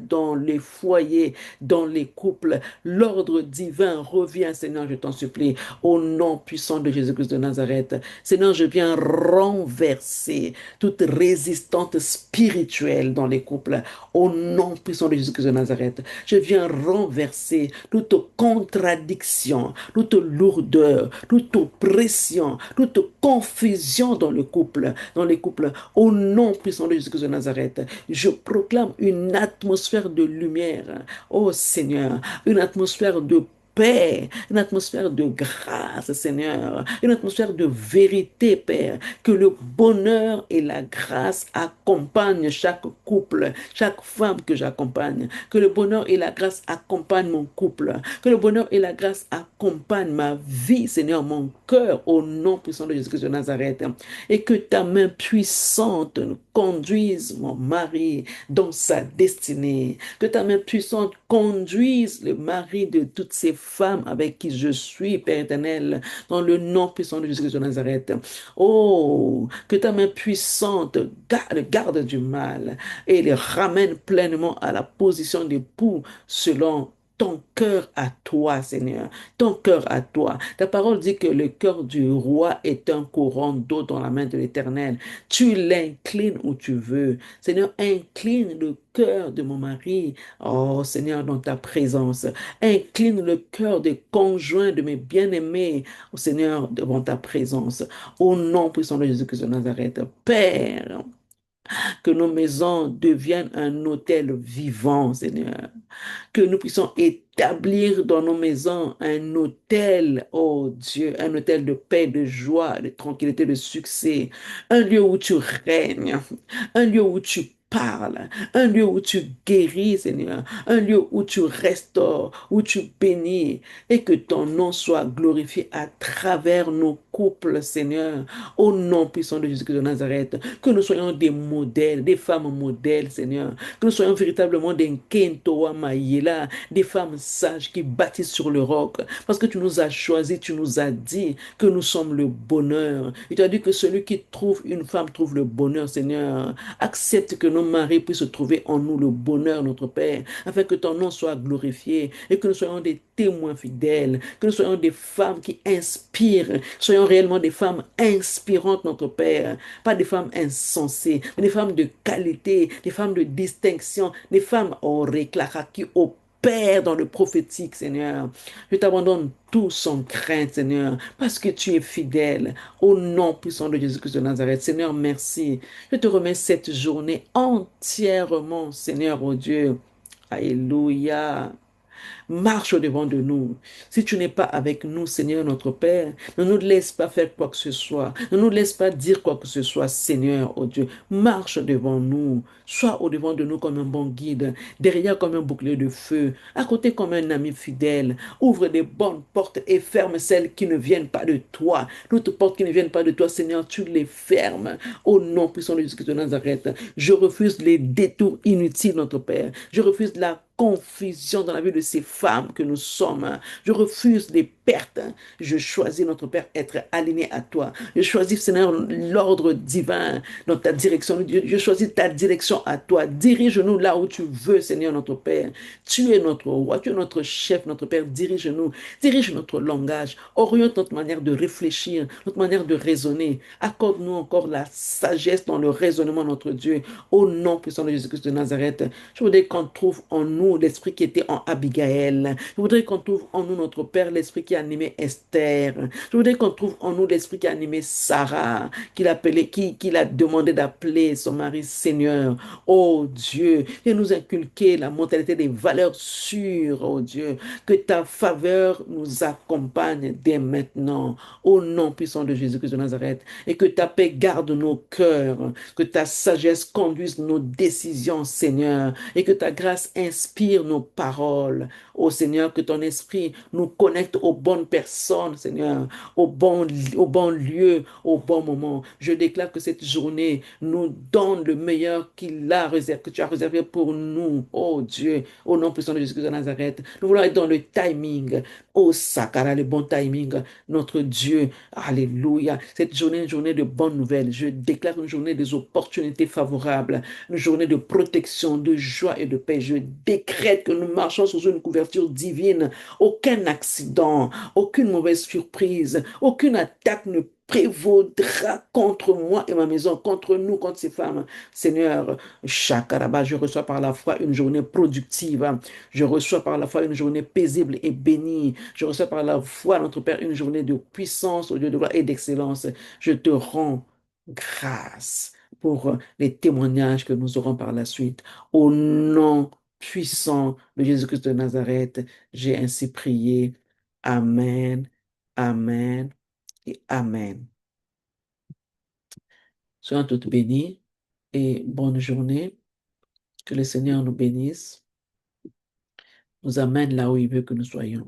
dans les foyers, dans les couples. L'ordre divin revient, Seigneur, je t'en supplie, au nom puissant de Jésus-Christ de Nazareth. Seigneur, je viens renverser toute résistance spirituelle dans les couples, au nom puissant de Jésus-Christ de Nazareth. Je viens renverser toute contradiction, toute lourdeur, toute oppression, toute confusion dans le couple, dans les couples, au nom puissant de Jésus-Christ de Nazareth. Je proclame une atmosphère de lumière, oh Seigneur, une atmosphère de paix, une atmosphère de grâce, Seigneur, une atmosphère de vérité, Père, que le bonheur et la grâce accompagnent chaque couple, chaque femme que j'accompagne, que le bonheur et la grâce accompagnent mon couple, que le bonheur et la grâce accompagnent ma vie, Seigneur, mon cœur, au nom puissant de Jésus-Christ de Nazareth, et que ta main puissante conduise mon mari dans sa destinée, que ta main puissante conduise le mari de toutes ces femmes avec qui je suis, Père éternel, dans le nom puissant de Jésus-Christ de Nazareth. Oh, que ta main puissante garde du mal et les ramène pleinement à la position d'époux selon ton cœur à toi, Seigneur, ton cœur à toi. Ta parole dit que le cœur du roi est un courant d'eau dans la main de l'Éternel. Tu l'inclines où tu veux. Seigneur, incline le cœur de mon mari, oh Seigneur, dans ta présence. Incline le cœur des conjoints de mes bien-aimés, oh Seigneur, devant ta présence. Au nom puissant de Jésus-Christ de Nazareth, Père, que nos maisons deviennent un hôtel vivant, Seigneur. Que nous puissions établir dans nos maisons un hôtel, oh Dieu, un hôtel de paix, de joie, de tranquillité, de succès. Un lieu où tu règnes, un lieu où tu parles, un lieu où tu guéris, Seigneur, un lieu où tu restaures, où tu bénis, et que ton nom soit glorifié à travers nos couples, Seigneur, au nom puissant de Jésus-Christ de Nazareth, que nous soyons des modèles, des femmes modèles, Seigneur, que nous soyons véritablement des Kentoa Mayela, des femmes sages qui bâtissent sur le roc, parce que tu nous as choisis, tu nous as dit que nous sommes le bonheur. Et tu as dit que celui qui trouve une femme trouve le bonheur, Seigneur. Accepte que nos maris puissent trouver en nous le bonheur, notre Père, afin que ton nom soit glorifié et que nous soyons des témoins fidèles, que nous soyons des femmes qui inspirent, soyons réellement des femmes inspirantes, notre Père, pas des femmes insensées, mais des femmes de qualité, des femmes de distinction, des femmes qui opèrent dans le prophétique, Seigneur. Je t'abandonne tout sans crainte, Seigneur, parce que tu es fidèle. Au nom puissant de Jésus-Christ de Nazareth, Seigneur, merci. Je te remets cette journée entièrement, Seigneur, oh Dieu. Alléluia. Marche au-devant de nous. Si tu n'es pas avec nous, Seigneur notre Père, ne nous laisse pas faire quoi que ce soit. Ne nous laisse pas dire quoi que ce soit, Seigneur, oh Dieu. Marche devant nous. Sois au-devant de nous comme un bon guide, derrière comme un bouclier de feu, à côté comme un ami fidèle. Ouvre des bonnes portes et ferme celles qui ne viennent pas de toi. Toutes portes qui ne viennent pas de toi, Seigneur, tu les fermes. Au nom puissant de Jésus-Christ de Nazareth, je refuse les détours inutiles, notre Père. Je refuse la confusion dans la vie de ces femmes que nous sommes. Je refuse les pertes. Je choisis, notre Père, être aligné à toi. Je choisis, Seigneur, l'ordre divin dans ta direction. Je choisis ta direction à toi. Dirige-nous là où tu veux, Seigneur, notre Père. Tu es notre roi, tu es notre chef, notre Père. Dirige-nous. Dirige notre langage. Oriente notre manière de réfléchir, notre manière de raisonner. Accorde-nous encore la sagesse dans le raisonnement, notre Dieu. Au nom puissant de Jésus-Christ de Nazareth, je voudrais qu'on trouve en nous l'esprit qui était en Abigaël. Je voudrais qu'on trouve en nous, notre Père, l'esprit qui animait Esther. Je voudrais qu'on trouve en nous l'esprit qui animait Sarah, qui l'a demandé d'appeler son mari Seigneur. Oh Dieu, viens nous inculquer la mentalité des valeurs sûres, oh Dieu. Que ta faveur nous accompagne dès maintenant, au nom puissant de Jésus-Christ de Nazareth. Et que ta paix garde nos cœurs, que ta sagesse conduise nos décisions, Seigneur, et que ta grâce inspire nos paroles. Oh Seigneur, que ton esprit nous connecte aux bonnes personnes, Seigneur, au bon lieu, au bon moment. Je déclare que cette journée nous donne le meilleur que tu as réservé pour nous, oh Dieu, au nom puissant de Jésus de Nazareth. Nous voulons être dans le timing, oh Sakara, le bon timing, notre Dieu, alléluia. Cette journée est une journée de bonnes nouvelles. Je déclare une journée des opportunités favorables, une journée de protection, de joie et de paix. Je décrète que nous marchons sous une couverture divine. Aucun accident, aucune mauvaise surprise, aucune attaque ne prévaudra contre moi et ma maison, contre nous, contre ces femmes. Seigneur, Shakaraba, je reçois par la foi une journée productive. Je reçois par la foi une journée paisible et bénie. Je reçois par la foi, notre Père, une journée de puissance au lieu de gloire et d'excellence. Je te rends grâce pour les témoignages que nous aurons par la suite. Au nom puissant de Jésus-Christ de Nazareth, j'ai ainsi prié. Amen, amen et amen. Soyons toutes bénies et bonne journée. Que le Seigneur nous bénisse, nous amène là où il veut que nous soyons.